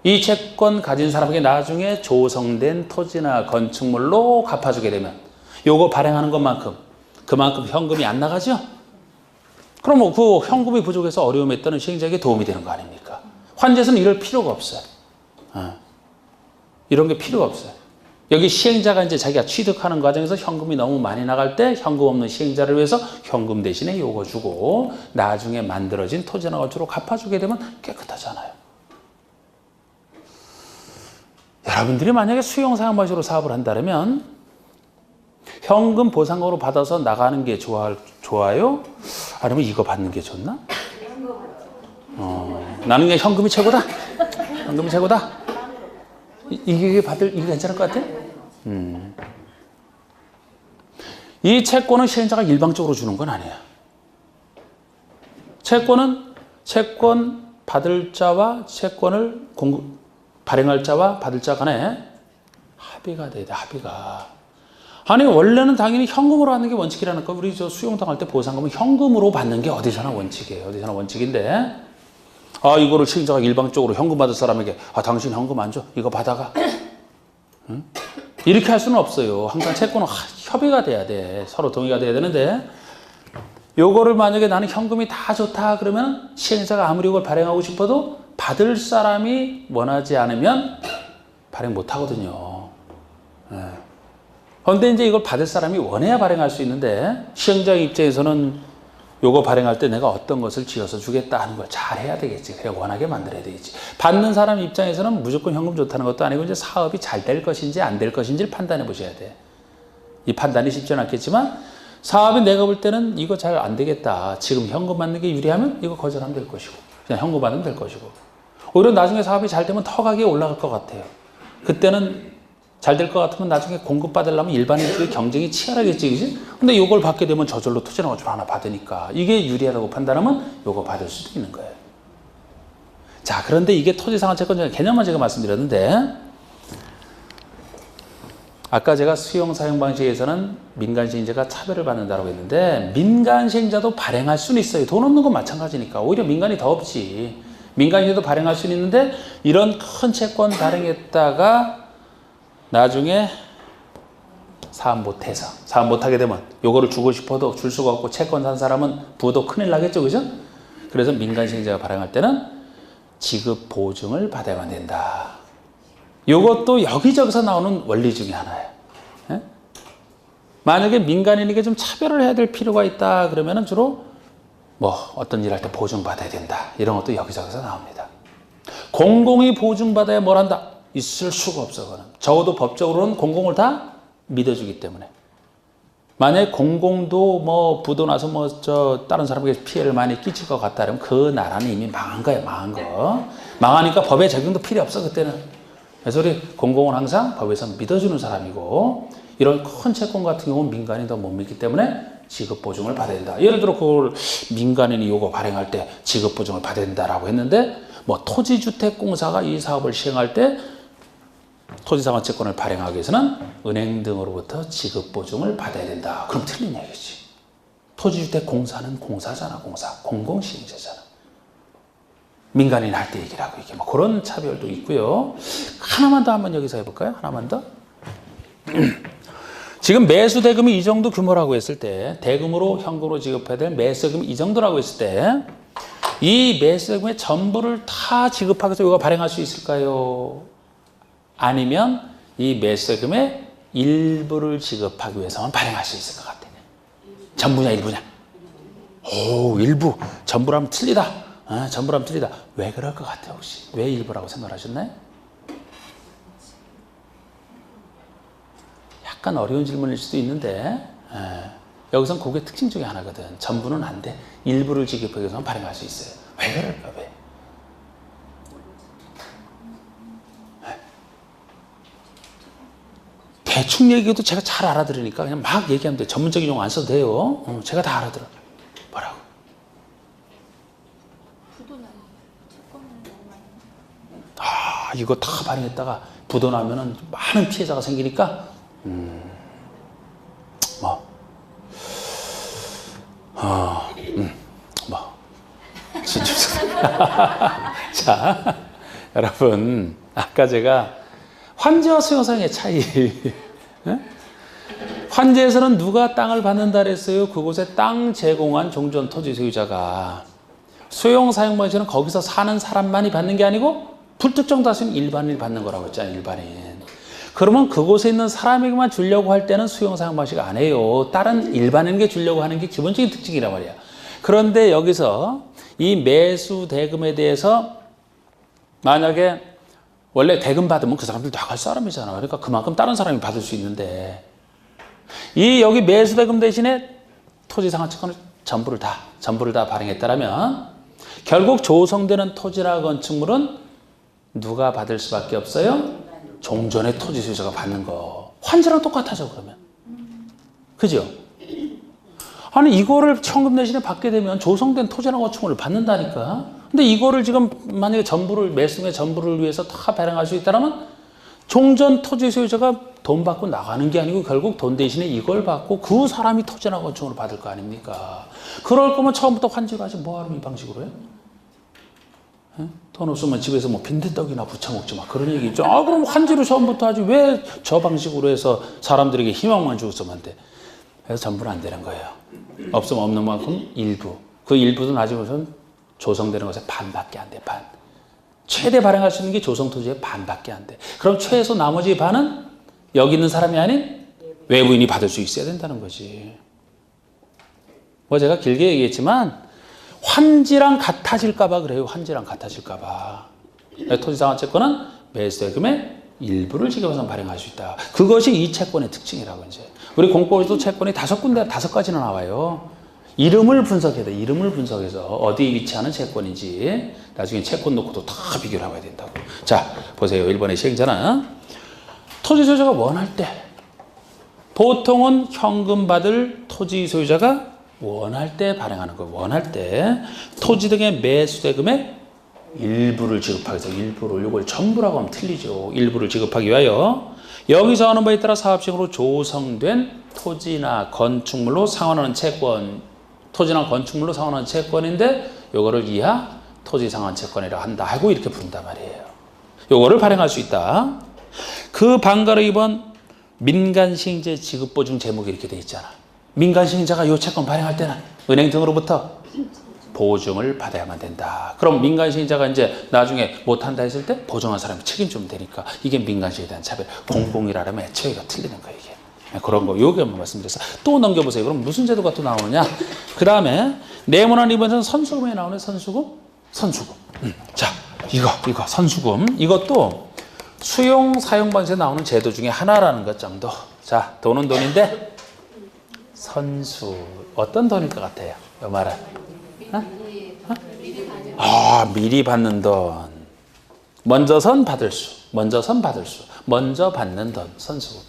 이 채권 가진 사람에게 나중에 조성된 토지나 건축물로 갚아주게 되면 요거 발행하는 것만큼 그만큼 현금이 안 나가죠? 그럼 뭐 그 현금이 부족해서 어려움에 있다는 시행자에게 도움이 되는 거 아닙니까? 환지에서는 이럴 필요가 없어요. 이런 게 필요가 없어요. 여기 시행자가 이제 자기가 취득하는 과정에서 현금이 너무 많이 나갈 때 현금 없는 시행자를 위해서 현금 대신에 요거 주고 나중에 만들어진 토지나 건축으로 갚아주게 되면 깨끗하잖아요. 여러분들이 만약에 수용사용 방식으로 사업을 한다면 현금 보상금으로 받아서 나가는 게 좋아요? 아니면 이거 받는 게 좋나? 나는 그냥 현금이 최고다. 현금이 최고다. 이게 괜찮을 것 같아? 이 채권은 시행자가 일방적으로 주는 건 아니야. 채권 받을 자와 채권을 발행할 자와 받을 자 간에 합의가 돼야 돼. 합의가. 아니 원래는 당연히 현금으로 하는 게 원칙이라는 거. 우리 저 수용당할 때 보상금은 현금으로 받는 게 어디서나 원칙이에요. 어디서나 원칙인데 이거를 시행자가 일방적으로 현금 받을 사람에게 당신 현금 안 줘? 이거 받아가. 응? 이렇게 할 수는 없어요. 항상 채권은 협의가 돼야 돼. 서로 동의가 돼야 되는데 요거를 만약에 나는 현금이 다 좋다 그러면 시행자가 아무리 이걸 발행하고 싶어도 받을 사람이 원하지 않으면 발행 못 하거든요. 그런데 이제 이걸 받을 사람이 원해야 발행할 수 있는데 시행자 입장에서는 요거 발행할 때 내가 어떤 것을 지어서 주겠다 하는 걸 잘 해야 되겠지. 그래 원하게 만들어야 되겠지. 받는 사람 입장에서는 무조건 현금 좋다는 것도 아니고 이제 사업이 잘 될 것인지 안 될 것인지를 판단해 보셔야 돼. 이 판단이 쉽지는 않겠지만 사업이 내가 볼 때는 이거 잘 안 되겠다. 지금 현금 받는 게 유리하면 이거 거절하면 될 것이고 그냥 현금 받으면 될 것이고 오히려 나중에 사업이 잘 되면 더 가격이 올라갈 것 같아요. 그때는 잘 될 것 같으면 나중에 공급받으려면 일반인들의 경쟁이 치열하겠지, 그지? 근데 이걸 받게 되면 저절로 토지나 건축을 하나 받으니까 이게 유리하다고 판단하면 이거 받을 수도 있는 거예요. 자, 그런데 이게 토지상환채권 개념만 제가 말씀드렸는데 아까 제가 수용사용 방식에서는 민간시행자가 차별을 받는다고 했는데 민간시행자도 발행할 수는 있어요. 돈 없는 건 마찬가지니까 오히려 민간이 더 없지. 민간시행자도 발행할 수는 있는데 이런 큰 채권 발행했다가 나중에 사업 못하게 되면 요거를 주고 싶어도 줄 수가 없고 채권 산 사람은 부도 큰일 나겠죠, 그죠? 그래서 민간시행자가 발행할 때는 지급 보증을 받아야만 된다. 요것도 여기저기서 나오는 원리 중에 하나예요. 예? 만약에 민간인에게 좀 차별을 해야 될 필요가 있다 그러면은 주로 뭐 어떤 일 할 때 보증 받아야 된다 이런 것도 여기저기서 나옵니다. 공공이 보증 받아야 뭘 한다? 있을 수가 없어. 그거는 적어도 법적으로는 공공을 다 믿어주기 때문에 만약에 공공도 뭐 부도 나서 뭐 다른 사람에게 피해를 많이 끼칠 것 같다 그러면 그 나라는 이미 망한 거예요. 망한 거. 망하니까 법의 적용도 필요 없어 그때는. 그래서 우리 공공은 항상 법에서 믿어주는 사람이고 이런 큰 채권 같은 경우는 민간이 더 못 믿기 때문에 지급 보증을 받아야 된다. 예를 들어 그걸 민간인이 요거 발행할 때 지급 보증을 받아야 된다라고 했는데 뭐 토지주택공사가 이 사업을 시행할 때 토지상환채권을 발행하기 위해서는 은행 등으로부터 지급 보증을 받아야 된다. 그럼 틀린 얘기지. 토지주택공사는 공사잖아, 공사. 공공시행자잖아. 민간인 할 때 얘기라고 이게 뭐 그런 차별도 있고요. 하나만 더 한번 여기서 해볼까요? 하나만 더. 지금 매수 대금이 이 정도 규모라고 했을 때 대금으로 현금으로 지급해야 될 매수 대금이 이 정도라고 했을 때 이 매수 대금의 전부를 다 지급하기 위해서 이거 발행할 수 있을까요? 아니면 이 매수 대금의 일부를 지급하기 위해서만 발행할 수 있을 것 같아요. 전부냐 일부냐? 오, 일부. 전부라면 틀리다. 전부라면 틀리다. 왜 그럴 것 같아요, 혹시? 왜 일부라고 생각하셨나요? 약간 어려운 질문일 수도 있는데, 여기선 그게 특징 중에 하나거든. 전부는 안 돼. 일부를 지급하기 위해서만 발행할 수 있어요. 왜 그럴까, 왜? 대충 얘기해도 제가 잘 알아들으니까 그냥 막 얘기하면 돼요. 전문적인 용어 안 써도 돼요. 제가 다 알아들어. 뭐라고? 이거 다 발행했다가 부도 나면은 많은 피해자가 생기니까, 자, 여러분, 아까 제가 환제와 수용사용의 차이. 환제에서는 누가 땅을 받는다 그랬어요? 그곳에 땅 제공한 종전 토지 소유자가. 수용사용에서는 거기서 사는 사람만이 받는 게 아니고 불특정 다수는 일반인이 받는 거라고 했잖아요. 일반인. 그러면 그곳에 있는 사람에게만 주려고 할 때는 수용사용 방식 안 해요. 다른 일반인에게 주려고 하는 게 기본적인 특징이란 말이야. 그런데 여기서 이 매수 대금에 대해서 만약에 원래 대금 받으면 그 사람들 나갈 사람이잖아. 그러니까 그만큼 다른 사람이 받을 수 있는데 이 여기 매수 대금 대신에 토지 상환 채권을 전부를 다 발행했다라면 결국 조성되는 토지나 건축물은 누가 받을 수밖에 없어요? 종전의 토지 소유자가 받는 거. 환제랑 똑같아져 그러면. 그죠? 아니 이거를 현금 대신에 받게 되면 조성된 토지나 건축물을 받는다니까. 근데 이거를 지금 만약에 전부를 매수의 전부를 위해서 다 발행할 수 있다면 종전 토지 소유자가 돈 받고 나가는 게 아니고 결국 돈 대신에 이걸 받고 그 사람이 토지나 건축물을 받을 거 아닙니까? 그럴 거면 처음부터 환지를 하지 뭐하러 이 방식으로 해? 돈 없으면 집에서 뭐 빈대떡이나 부쳐 먹지 마 그런 얘기 있죠. 그럼 환지를 처음부터 하지 왜 저 방식으로 해서 사람들에게 희망만 주었으면 안 돼? 그래서 전부는 안 되는 거예요. 없으면 없는 만큼 일부. 그 일부도 나중에 조성되는 것의 반밖에 안 돼. 반. 최대 발행할 수 있는 게 조성 토지의 반밖에 안 돼. 그럼 최소 나머지 반은 여기 있는 사람이 아닌 외부인이 받을 수 있어야 된다는 거지. 뭐 제가 길게 얘기했지만 환지랑 같아질까 봐 그래요. 환지랑 같아질까 봐. 토지상환채권은 매수대금의 일부를 지급해서 발행할 수 있다. 그것이 이 채권의 특징이라고 이제. 우리 공법에도 채권이 5가지나 나와요. 이름을 분석해야 돼. 이름을 분석해서 어디에 위치하는 채권인지 나중에 채권 놓고도 다 비교를 해봐야 된다고. 자, 보세요. 1번의 시행자는 토지 소유자가 원할 때 보통은 현금 받을 토지 소유자가 원할 때 발행하는 거예요. 원할 때 토지 등의 매수대금의 일부를 지급하기 위해서 일부를 이걸 전부라고 하면 틀리죠. 일부를 지급하기 위하여 여기서 하는 바에 따라 사업식으로 조성된 토지나 건축물로 상환하는 채권, 토지나 건축물로 상환하는 채권인데 요거를 이하 토지 상환 채권이라 한다 하고 이렇게 부른단 말이에요. 요거를 발행할 수 있다. 그 반가로 2번 민간시행제 지급보증 제목이 이렇게 돼 있잖아. 민간시행자가 요 채권 발행할 때는 은행 등으로부터 보증을 받아야만 된다. 그럼 민간시행자가 이제 나중에 못한다 했을 때 보증한 사람이 책임지면 되니까 이게 민간시행에 대한 차별. 공공이라면 애초에가 틀리는 거예요. 이게. 그런 거 요게 한번 말씀드려서 또 넘겨보세요. 그럼 무슨 제도가 또 나오느냐? 그 다음에 네모난 2번에서는 선수금이 나오네. 선수금. 자, 이거 선수금. 이것도 수용 사용 방식에 나오는 제도 중에 하나라는 것 정도. 자, 돈은 돈인데 선수 어떤 돈일 것 같아요? 이 말은 미리 받는 돈. 먼저 받을 수. 먼저 받는 돈. 선수금.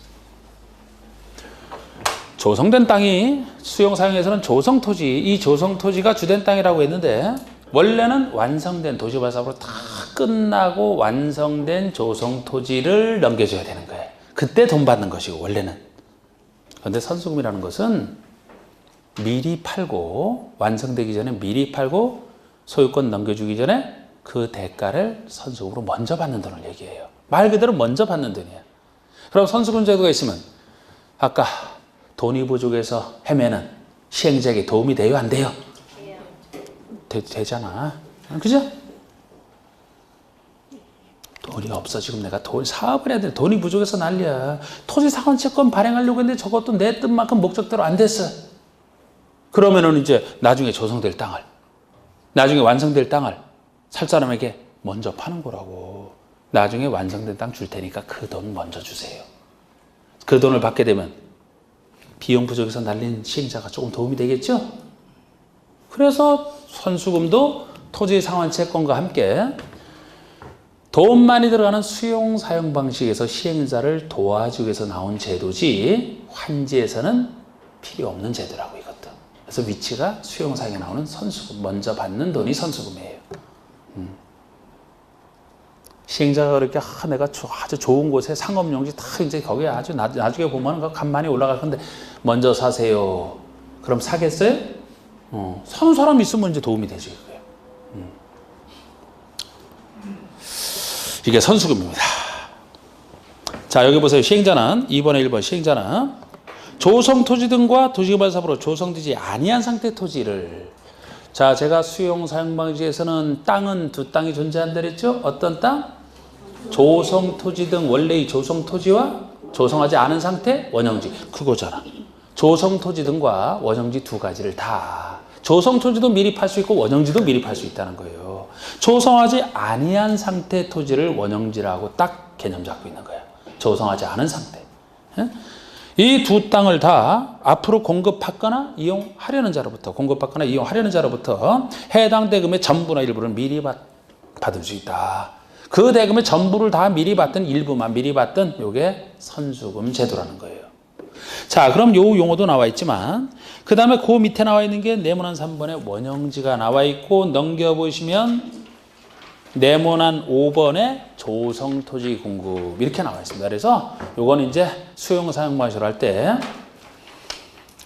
조성된 땅이 수용 사용에서는 조성 토지, 이 조성 토지가 주된 땅이라고 했는데 원래는 완성된 도시발사업으로 다 끝나고 완성된 조성 토지를 넘겨줘야 되는 거예요. 그때 돈 받는 것이고 원래는. 그런데 선수금이라는 것은 미리 팔고 완성되기 전에 미리 팔고 소유권 넘겨주기 전에 그 대가를 선수금으로 먼저 받는 돈을 얘기해요. 말 그대로 먼저 받는 돈이에요. 그럼 선수금 제도가 있으면 아까 돈이 부족해서 헤매는 시행자에게 도움이 돼요? 안 돼요? 되잖아. 그죠? 돈이 없어. 지금 내가 사업을 해야 돼. 돈이 부족해서 난리야. 토지상환채권 발행하려고 했는데 저것도 내 뜻만큼 목적대로 안 됐어. 그러면은 이제 나중에 조성될 땅을, 나중에 완성될 땅을 살 사람에게 먼저 파는 거라고. 나중에 완성된 땅 줄 테니까 그 돈 먼저 주세요. 그 돈을 받게 되면 비용 부족해서 날린 시행자가 조금 도움이 되겠죠? 그래서 선수금도 토지상환채권과 함께 돈 많이 들어가는 수용 사용 방식에서 시행자를 도와주기 위해서 나온 제도지 환지에서는 필요 없는 제도라고 이것도. 그래서 위치가 수용 사용에 나오는 선수금, 먼저 받는 돈이 선수금이에요. 시행자가 그렇게 내가 아주 좋은 곳에 상업용지 다 이제 거기에 아주 나중에 보면 간만에 올라갈 건데 먼저 사세요. 그럼 사겠어요? 사는 사람 있으면 이제 도움이 되죠. 이게 선수금입니다. 자, 여기 보세요. 시행자는 2번에 1번 시행자는 조성토지 등과 도시개발사업으로 조성되지 아니한 상태 토지를, 자, 제가 수용 사용 방식에서는 땅은 두 땅이 존재한다 그랬죠? 어떤 땅? 조성토지 등 원래의 조성토지와 조성하지 않은 상태 원형지, 그거잖아. 조성토지 등과 원형지 두 가지를 다, 조성토지도 미리 팔 수 있고 원형지도 미리 팔 수 있다는 거예요. 조성하지 아니한 상태 토지를 원형지라고 딱 개념 잡고 있는 거예요. 조성하지 않은 상태. 이 두 땅을 다 앞으로 공급받거나 이용하려는 자로부터, 공급받거나 이용하려는 자로부터 해당 대금의 전부나 일부를 미리 받을 수 있다. 그 대금의 전부를 다 미리 받든 일부만 미리 받든 이게 선수금 제도라는 거예요. 자, 그럼 요 용어도 나와 있지만 그 다음에 그 밑에 나와 있는 게 네모난 3번에 원형지가 나와 있고, 넘겨보시면 네모난 5번에 조성토지 공급 이렇게 나와 있습니다. 그래서 요건 이제 수용 사용 방식으로 할 때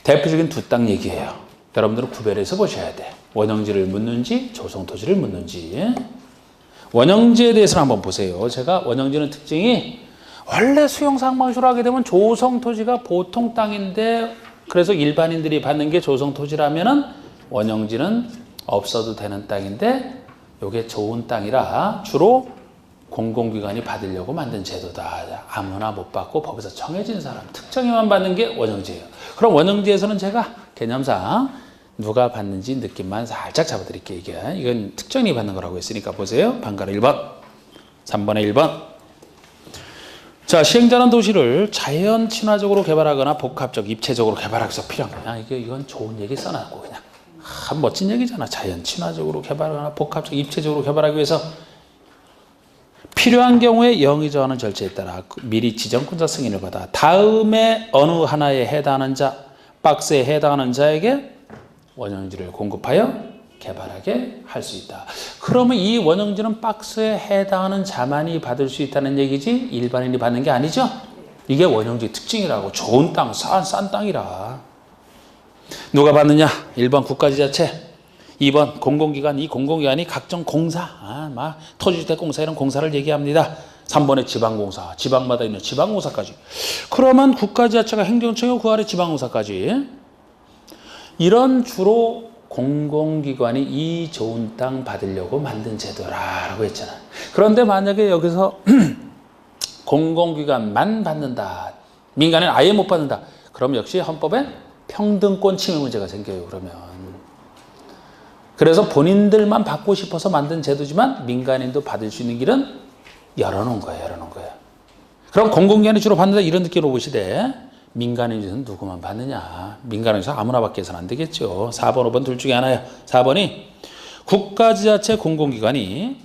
대표적인 두 땅 얘기예요. 여러분들은 구별해서 보셔야 돼. 원형지를 묻는지 조성토지를 묻는지. 원형지에 대해서는 한번 보세요. 제가 원형지는 특징이 원래 수용 사용 방식으로 하게 되면 조성토지가 보통 땅인데, 그래서 일반인들이 받는 게 조성토지라면은 원형지는 없어도 되는 땅인데 이게 좋은 땅이라 주로 공공기관이 받으려고 만든 제도다. 아무나 못 받고 법에서 정해진 사람 특정에만 받는 게 원형지예요. 그럼 원형지에서는 제가 개념상 누가 받는지 느낌만 살짝 잡아드릴게요. 이건 특정인이 받는 거라고 했으니까 보세요. 방가로 1번, 3번에 1번. 자, 시행자는 도시를 자연 친화적으로 개발하거나 복합적, 입체적으로 개발하기 위해서 필요한 거야. 이건 좋은 얘기 써놨고 그냥 멋진 얘기잖아. 자연 친화적으로 개발하거나 복합적, 입체적으로 개발하기 위해서 필요한 경우에 영의정하는 절차에 따라 미리 지정권자 승인을 받아 다음에 어느 하나에 해당하는 자, 박스에 해당하는 자에게 원형지를 공급하여 개발하게 할 수 있다. 그러면 이 원형지는 박스에 해당하는 자만이 받을 수 있다는 얘기지 일반인이 받는 게 아니죠? 이게 원형지 특징이라고. 좋은 땅, 싼 땅이라. 누가 받느냐? 1번 국가지자체, 2번 공공기관. 이 공공기관이 각종 공사, 막 토지주택공사 이런 공사를 얘기합니다. 3번에 지방공사, 지방마다 있는 지방공사까지. 그러면 국가지자체가 행정청이고 그 아래 지방공사까지. 이런 주로 공공기관이 이 좋은 땅 받으려고 만든 제도라고 했잖아. 그런데 만약에 여기서 공공기관만 받는다, 민간은 아예 못 받는다, 그럼 역시 헌법에 평등권 침해 문제가 생겨요. 그러면 그래서 본인들만 받고 싶어서 만든 제도지만 민간인도 받을 수 있는 길은 열어놓은 거예요. 그럼 공공기관이 주로 받는다 이런 느낌으로 보시되, 민간인에서는 누구만 받느냐? 민간인에서 아무나 받게 해서는 안 되겠죠. 4번, 5번 둘 중에 하나예요. 4번이 국가지자체 공공기관이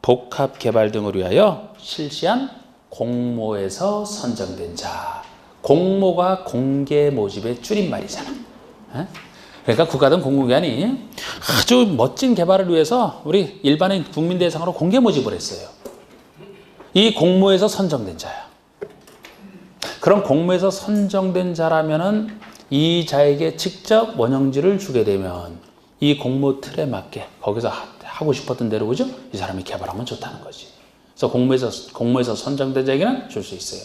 복합개발 등을 위하여 실시한 공모에서 선정된 자. 공모가 공개 모집의 줄임말이잖아. 그러니까 국가든 공공기관이 아주 멋진 개발을 위해서 우리 일반인 국민 대상으로 공개 모집을 했어요. 이 공모에서 선정된 자야. 그럼 공모에서 선정된 자라면은 이 자에게 직접 원형지를 주게 되면 이 공모 틀에 맞게 거기서 하고 싶었던 대로 그죠? 이 사람이 개발하면 좋다는 거지. 그래서 공모에서 선정된 자에게는 줄 수 있어요.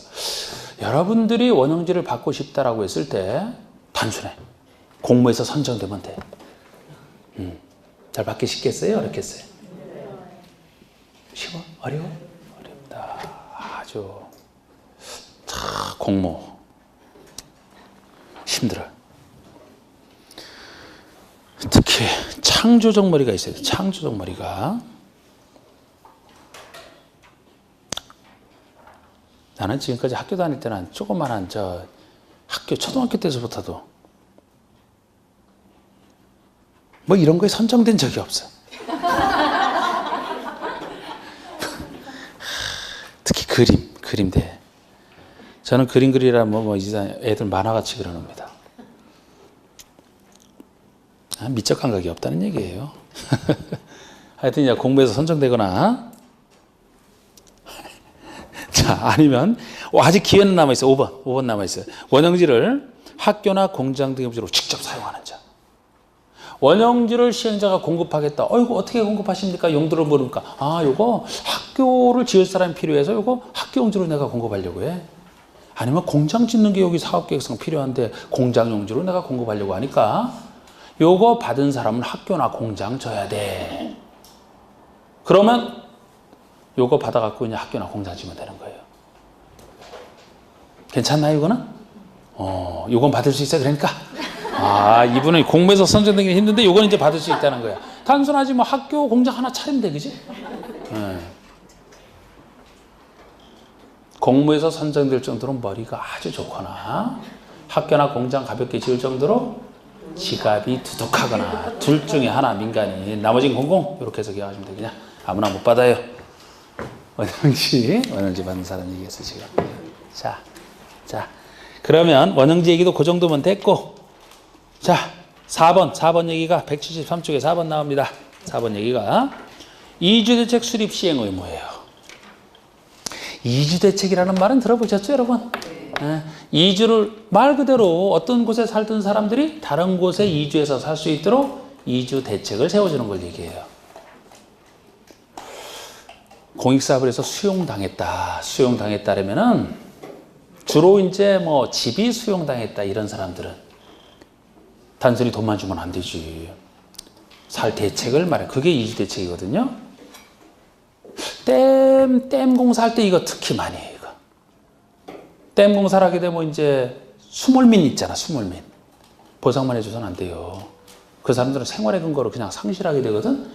여러분들이 원형지를 받고 싶다라고 했을 때 단순해. 공모에서 선정되면 돼. 잘 받기 쉽겠어요? 어렵겠어요? 쉬워? 어려워? 어렵다. 아주 공모 힘들어. 특히 창조적 머리가 있어야 돼. 창조적 머리가. 나는 지금까지 학교 다닐 때는 조그만한 학교 초등학교 때서부터도 뭐 이런 거에 선정된 적이 없어. 특히 그림대. 저는 그림 그리라면 애들 만화같이 그려놓습니다. 미적 감각이 없다는 얘기예요. 하여튼 이제 공부에서 선정되거나 자, 아니면 아직 기회는 남아있어요. 5번 남아있어요. 원형지를 학교나 공장 등의 부지로 직접 사용하는 자. 원형지를 시행자가 공급하겠다. 이거 어떻게 공급하십니까? 용도를 모르니까 요거 학교를 지을 사람이 필요해서 요거 학교 용지로 내가 공급하려고 해. 아니면 공장 짓는 게 여기 사업계획상 필요한데 공장 용지로 내가 공급하려고 하니까 요거 받은 사람은 학교나 공장 줘야 돼. 그러면 요거 받아갖고 그냥 학교나 공장 지면 되는 거예요. 괜찮나요, 이거는? 요건 받을 수 있어요. 그러니까. 이분은 공모에서 선정되기 힘든데 요건 이제 받을 수 있다는 거야. 단순하지 뭐 학교, 공장 하나 차리면 돼, 그지? 공모에서 선정될 정도로 머리가 아주 좋거나 학교나 공장 가볍게 지을 정도로 지갑이 두둑하거나 둘 중에 하나 민간이 나머지는 공공 이렇게 해서 기억하시면 돼. 그냥 아무나 못 받아요. 원형지 받는 사람 얘기했어 지금. 자 그러면 원형지 얘기도 그 정도면 됐고 자 4번 얘기가 173쪽에 4번 나옵니다. 4번 얘기가 이주대책 수립 시행 의무예요. 이주대책이라는 말은 들어보셨죠 여러분? 이주를 말 그대로 어떤 곳에 살던 사람들이 다른 곳에 이주해서 살 수 있도록 이주 대책을 세워주는 걸 얘기해요. 공익사업을 해서 수용당했다라면은 주로 이제 뭐 집이 수용당했다 이런 사람들은 단순히 돈만 주면 안 되지. 살 대책을 말해. 그게 이주 대책이거든요. 댐 공사할 때 이거 특히 많이 해요. 댐 공사를 하게 되면 이제 수몰민 있잖아, 수몰민. 보상만 해줘서는 안 돼요. 그 사람들은 생활의 근거를 그냥 상실하게 되거든.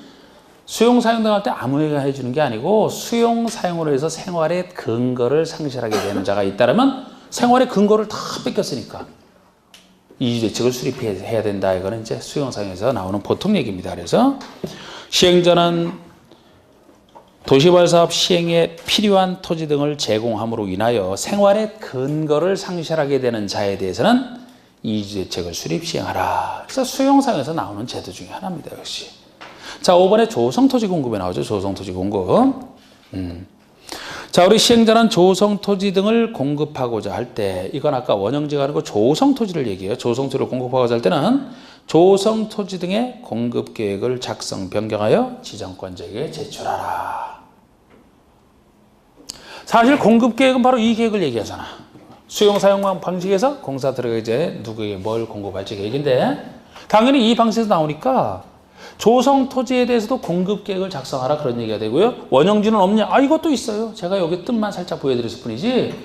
수용 사용 등할 때 아무에나 해주는 게 아니고 수용 사용으로 해서 생활의 근거를 상실하게 되는 자가 있다면 생활의 근거를 다 뺏겼으니까 이주대책을 수립해야 된다. 이거는 이제 수용 사용에서 나오는 보통 얘기입니다. 그래서 시행자는 도시개발 사업 시행에 필요한 토지 등을 제공함으로 인하여 생활의 근거를 상실하게 되는 자에 대해서는 이주대책을 수립 시행하라. 그래서 수용상에서 나오는 제도 중에 하나입니다. 역시. 자, 5번에 조성토지 공급에 나오죠. 조성토지 공급. 자, 우리 시행자는 조성토지 등을 공급하고자 할 때 이건 아까 원형지가 아니고 조성토지를 얘기해요. 조성토지를 공급하고자 할 때는 조성토지 등의 공급 계획을 작성, 변경하여 지정권자에게 제출하라. 사실 공급 계획은 바로 이 계획을 얘기하잖아. 수용 사용 방식에서 공사 들어가기 전에 누구에게 뭘 공급할지 계획인데 당연히 이 방식에서 나오니까 조성 토지에 대해서도 공급 계획을 작성하라 그런 얘기가 되고요. 원형지는 없냐? 이것도 있어요. 제가 여기 뜻만 살짝 보여드렸을 뿐이지.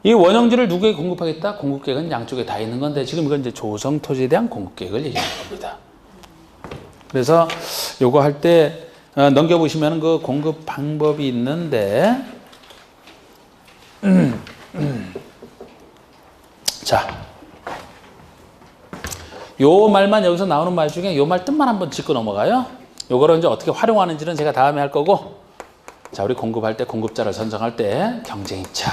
이 원형지를 누구에게 공급하겠다? 공급 계획은 양쪽에 다 있는 건데 지금 이건 이제 조성 토지에 대한 공급 계획을 얘기하는 겁니다. 그래서 요거 할 때 넘겨보시면 그 공급 방법이 있는데 자, 요 말만 여기서 나오는 말 중에 요 말 뜻만 한번 짚고 넘어가요. 요거를 이제 어떻게 활용하는지는 제가 다음에 할 거고. 자, 우리 공급할 때 공급자를 선정할 때 경쟁입찰.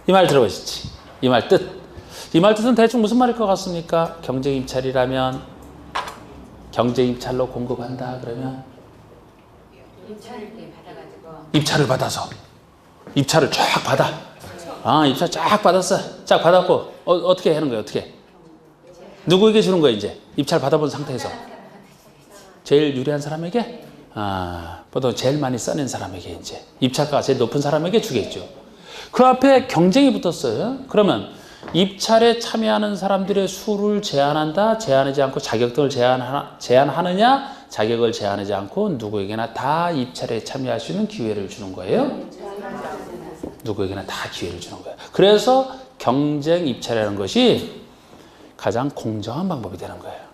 이 말 들어보시지. 이 말 뜻. 이 말 뜻은 대충 무슨 말일 것 같습니까? 경쟁입찰이라면 경쟁입찰로 공급한다 그러면 입찰을 받아서 입찰을 쫙 받아. 입찰 쫙 받았어. 쫙 받았고 어떻게 하는 거예요? 어떻게? 누구에게 주는 거예요? 이제 입찰 받아본 상태에서 제일 유리한 사람에게, 보통 제일 많이 써낸 사람에게 이제 입찰가가 제일 높은 사람에게 주겠죠. 그 앞에 경쟁이 붙었어요. 그러면 입찰에 참여하는 사람들의 수를 제한한다, 제한하지 않고 자격 등을 제한하느냐, 자격을 제한하지 않고 누구에게나 다 입찰에 참여할 수 있는 기회를 주는 거예요. 누구에게나 다 기회를 주는 거예요. 그래서 경쟁 입찰이라는 것이 가장 공정한 방법이 되는 거예요.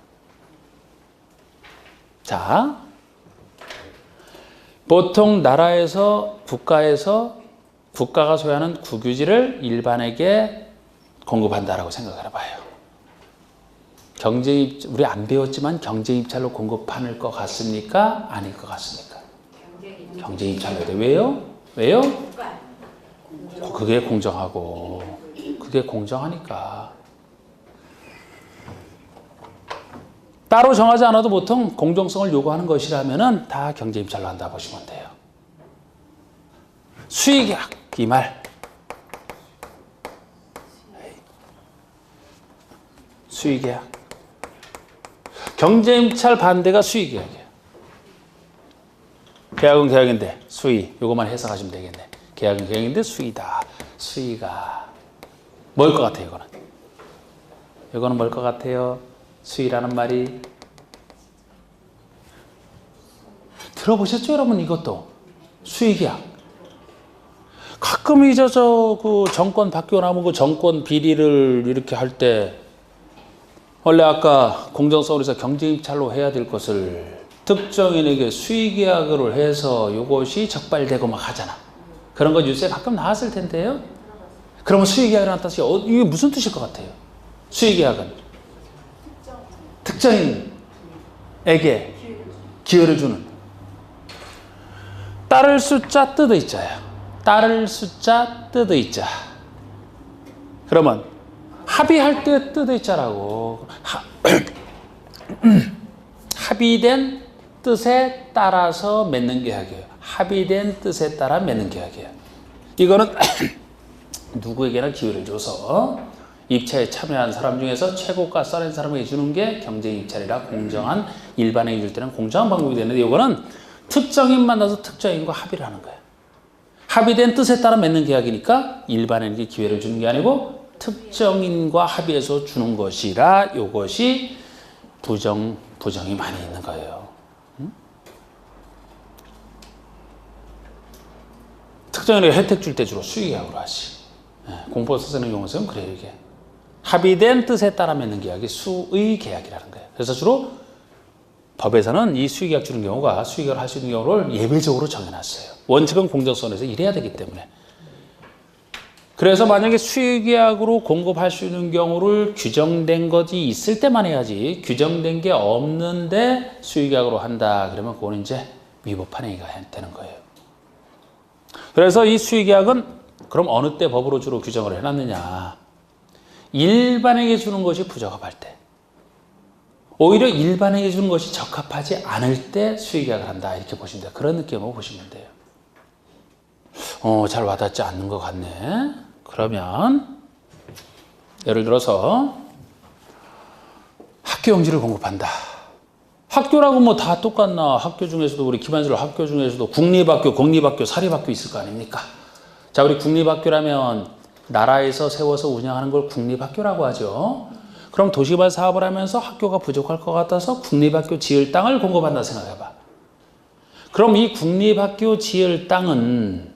자, 보통 나라에서, 국가가 소유하는 국유지를 일반에게 공급한다라고 생각을 해봐요. 우리 안 배웠지만 경쟁입찰로 공급하는 것 같습니까? 아닐 것 같습니까? 경쟁입찰로 돼. 왜요? 그게 공정하고, 그게 공정하니까. 따로 정하지 않아도 보통 공정성을 요구하는 것이라면 다 경쟁입찰로 한다 보시면 돼요. 수의계약, 이 말. 수의계약. 경쟁입찰 반대가 수의계약이에요. 계약은 계약인데 수의, 요것만 해석하시면 되겠네. 계약은 계약인데 수의다. 수의가 뭘 것 같아요, 이거는? 이거는 뭘 것 같아요? 수의라는 말이. 들어보셨죠, 여러분? 이것도 수의계약. 가끔 그 정권 바뀌고 나면 그 정권 비리를 이렇게 할 때, 원래 아까 공정성으로 해서 경쟁입찰로 해야 될 것을 특정인에게 수의계약으로 해서 이것이 적발되고 막 하잖아. 그런 거 뉴스에 가끔 나왔을 텐데요. 그러면 수의계약이라는 뜻이 이게 무슨 뜻일 것 같아요? 수의계약은 특정인에게 기회를 주는. 따를 숫자 뜯어 있자야. 따를 숫자 뜯어 있자. 그러면 합의할 때 뜯어 있자라고. 합의된 뜻에 따라서 맺는 계약이에요. 합의된 뜻에 따라 맺는 계약이에요. 이거는 누구에게나 기회를 줘서 입찰에 참여한 사람 중에서 최고가 써낸 사람에게 주는 게 경쟁입찰이라 공정한, 일반에게 줄 때는 공정한 방법이 되는데, 이거는 특정인 만나서 특정인과 합의를 하는 거예요. 합의된 뜻에 따라 맺는 계약이니까 일반인에게 기회를 주는 게 아니고 특정인과 합의해서 주는 것이라 이것이 부정이 많이 있는 거예요. 특정인에게 혜택 줄 때 주로 수의계약으로 하지. 공포서 쓰는 경우에는 그래요, 이게. 합의된 뜻에 따라 맺는 계약이 수의계약이라는 거예요. 그래서 주로 법에서는 이 수의계약 주는 경우가, 수의계약을 할 수 있는 경우를 예외적으로 정해놨어요. 원칙은 공정성에서 이래야 되기 때문에. 그래서 만약에 수의계약으로 공급할 수 있는 경우를 규정된 것이 있을 때만 해야지, 규정된 게 없는데 수의계약으로 한다 그러면 그건 이제 위법한 행위가 되는 거예요. 그래서 이 수의계약은 그럼 어느 때 법으로 주로 규정을 해놨느냐. 일반에게 주는 것이 부적합할 때, 오히려 일반에게 주는 것이 적합하지 않을 때 수의계약을 한다, 이렇게 보시면 돼요. 그런 느낌으로 보시면 돼요. 잘 와닿지 않는 것 같네. 그러면 예를 들어서 학교 용지를 공급한다. 학교라고 뭐 다 똑같나? 학교 중에서도, 우리 기반시설 학교 중에서도 국립학교, 공립학교, 사립학교 있을 거 아닙니까? 자, 우리 국립학교라면 나라에서 세워서 운영하는 걸 국립학교라고 하죠. 그럼 도시개발 사업을 하면서 학교가 부족할 것 같아서 국립학교 지을 땅을 공급한다 생각해봐. 그럼 이 국립학교 지을 땅은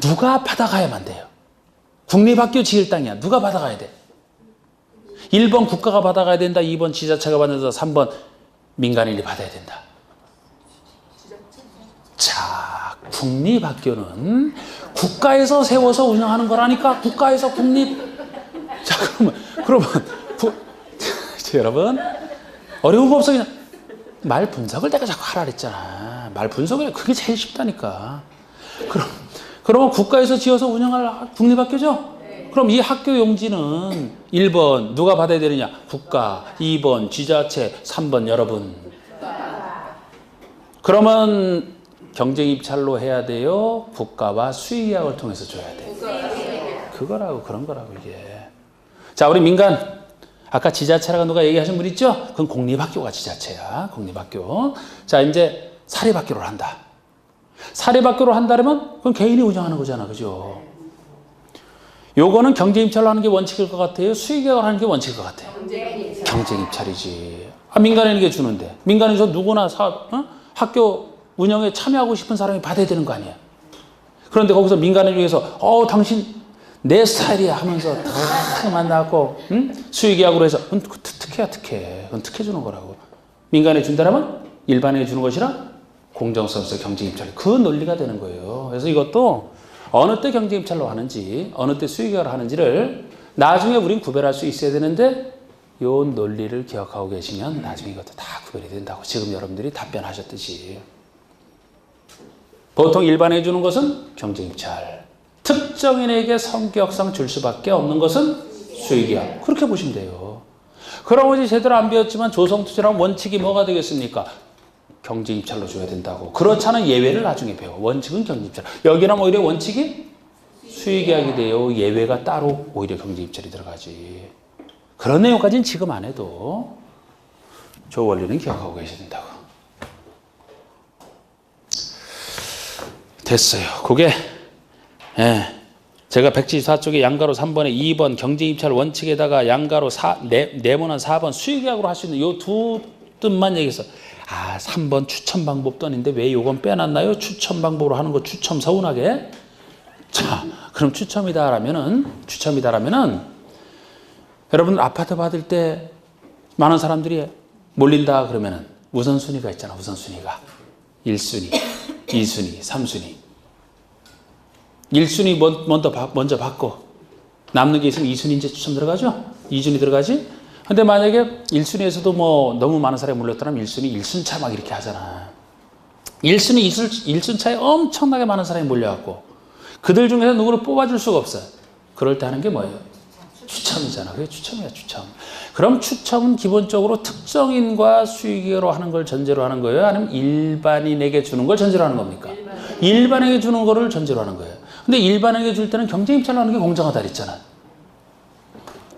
누가 받아가야만 돼요? 국립학교 지을 땅이야. 누가 받아가야 돼? 1번 국가가 받아가야 된다. 2번 지자체가 받는다. 3번 민간인이 받아야 된다. 자, 국립학교는 국가에서 세워서 운영하는 거라니까. 국가에서 국립. 자, 그러면 여러분, 어려운 거 없어. 그냥 말 분석을 내가 자꾸 하라 그랬잖아. 말 분석을, 그게 제일 쉽다니까. 그러면 국가에서 지어서 운영할 국립학교죠? 네. 그럼 이 학교 용지는 1번 누가 받아야 되느냐? 국가. 2번 지자체. 3번 여러분. 그러면 경쟁입찰로 해야 돼요? 국가와 수의계약을 통해서 줘야 돼요? 그거라고, 그런 거라고, 이게. 자, 우리 민간. 아까 지자체라고 누가 얘기하신 분 있죠? 그건 공립학교가 지자체야. 공립학교. 자, 이제 사립학교를 한다. 사립학교를 한다면 그건 개인이 운영하는 거잖아. 그죠? 요거는 경쟁입찰로 하는 게 원칙일 것 같아요? 수의계약을 하는 게 원칙일 것 같아요? 경쟁입찰이지. 아, 민간인에게 주는데. 민간에서 누구나 학교 운영에 참여하고 싶은 사람이 받아야 되는 거 아니야. 그런데 거기서 민간인 중에서 당신 내 스타일이야 하면서 다 만나고 수의계약으로 해서 그건 특혜야 특혜. 그건 특혜 주는 거라고. 민간에 준다면 일반에 주는 것이라 공정성에서 경쟁입찰. 그 논리가 되는 거예요. 그래서 이것도 어느 때 경쟁입찰로 하는지 어느 때 수의계약을 하는지를 나중에 우린 구별할 수 있어야 되는데 요 논리를 기억하고 계시면 나중에 이것도 다 구별이 된다고. 지금 여러분들이 답변하셨듯이. 보통 일반에 주는 것은 경쟁입찰. 특정인에게 성격상 줄 수밖에 없는 것은 수의계약. 그렇게 보시면 돼요. 그럼 이제 제대로 안 배웠지만 조성투자랑 원칙이 뭐가 되겠습니까? 경쟁입찰로 줘야 된다고. 그렇지 않은 예외를 나중에 배워. 원칙은 경쟁입찰. 여기는 오히려 원칙이 수의계약이 돼요. 예외가 따로 오히려 경쟁입찰이 들어가지. 그런 내용까지는 지금 안 해도 저 원리는 기억하고 계셔야 된다고. 됐어요. 그게 제가 174쪽에 양가로 3번에 2번 경쟁입찰 원칙에다가 양가로 네모난 4번 수의계약으로 할 수 있는 요 두 뜻만 얘기해서 3번 추첨 방법도 아닌데 왜 요건 빼놨나요? 추첨 방법으로 하는 거 추첨 서운하게. 자, 그럼 추첨이다라면은 여러분 아파트 받을 때 많은 사람들이 몰린다 그러면은 우선순위가 있잖아. 우선순위가 1순위, 2순위, 3순위. 1순위 먼저 받고 남는 게 있으면 2순위 이제 추첨 들어가죠? 2순위 들어가지? 근데 만약에 1순위에서도 뭐 너무 많은 사람이 몰렸다면 1순위 1순차 막 이렇게 하잖아. 1순위 1순차에 엄청나게 많은 사람이 몰려갖고 그들 중에서 누구를 뽑아줄 수가 없어요. 그럴 때 하는 게 뭐예요? 추첨이잖아. 그게 추첨이야, 추첨. 그럼 추첨은 기본적으로 특정인과 수의계로 하는 걸 전제로 하는 거예요? 아니면 일반인에게 주는 걸 전제로 하는 겁니까? 일반에게 주는 거를 전제로 하는 거예요. 근데 일반에게 줄 때는 경쟁입찰로 하는 게 공정하다 그랬잖아.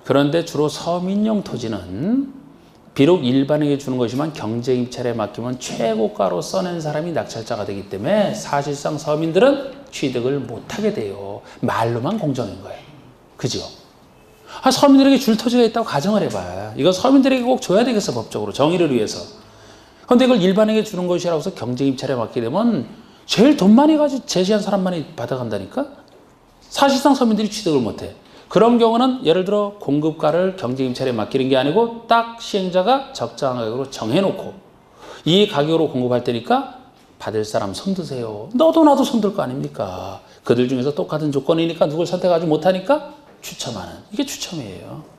그런데 주로 서민용 토지는 비록 일반에게 주는 것이지만 경쟁입찰에 맡기면 최고가로 써낸 사람이 낙찰자가 되기 때문에 사실상 서민들은 취득을 못하게 돼요. 말로만 공정인 거예요. 그죠? 서민들에게 줄 토지가 있다고 가정을 해봐요. 이거 서민들에게 꼭 줘야 되겠어, 법적으로. 정의를 위해서. 그런데 이걸 일반에게 주는 것이라고 해서 경쟁입찰에 맡게 되면 제일 돈 많이 가지고 제시한 사람만이 받아간다니까? 사실상 서민들이 취득을 못해. 그런 경우는 예를 들어 공급가를 경쟁입찰에 맡기는 게 아니고 딱 시행자가 적정한 가격으로 정해놓고 이 가격으로 공급할 테니까 받을 사람 손드세요. 너도 나도 손들 거 아닙니까? 그들 중에서 똑같은 조건이니까 누굴 선택하지 못하니까 추첨하는. 이게 추첨이에요.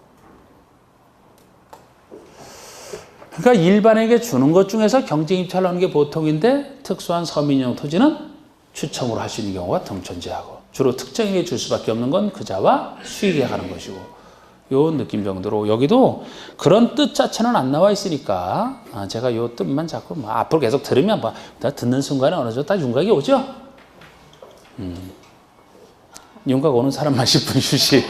그러니까 일반에게 주는 것 중에서 경쟁입찰을 하는 게 보통인데 특수한 서민용 토지는 추첨으로 할 수 있는 경우가 등존재하고 주로 특정인에게 줄 수밖에 없는 건 그자와 수의계약하는 것이고 요 느낌 정도로 여기도 그런 뜻 자체는 안 나와 있으니까 제가 요 뜻만 자꾸 앞으로 계속 들으면 듣는 순간에 어느 정도 딱 윤곽이 오죠? 윤곽 오는 사람만 10분 휴식.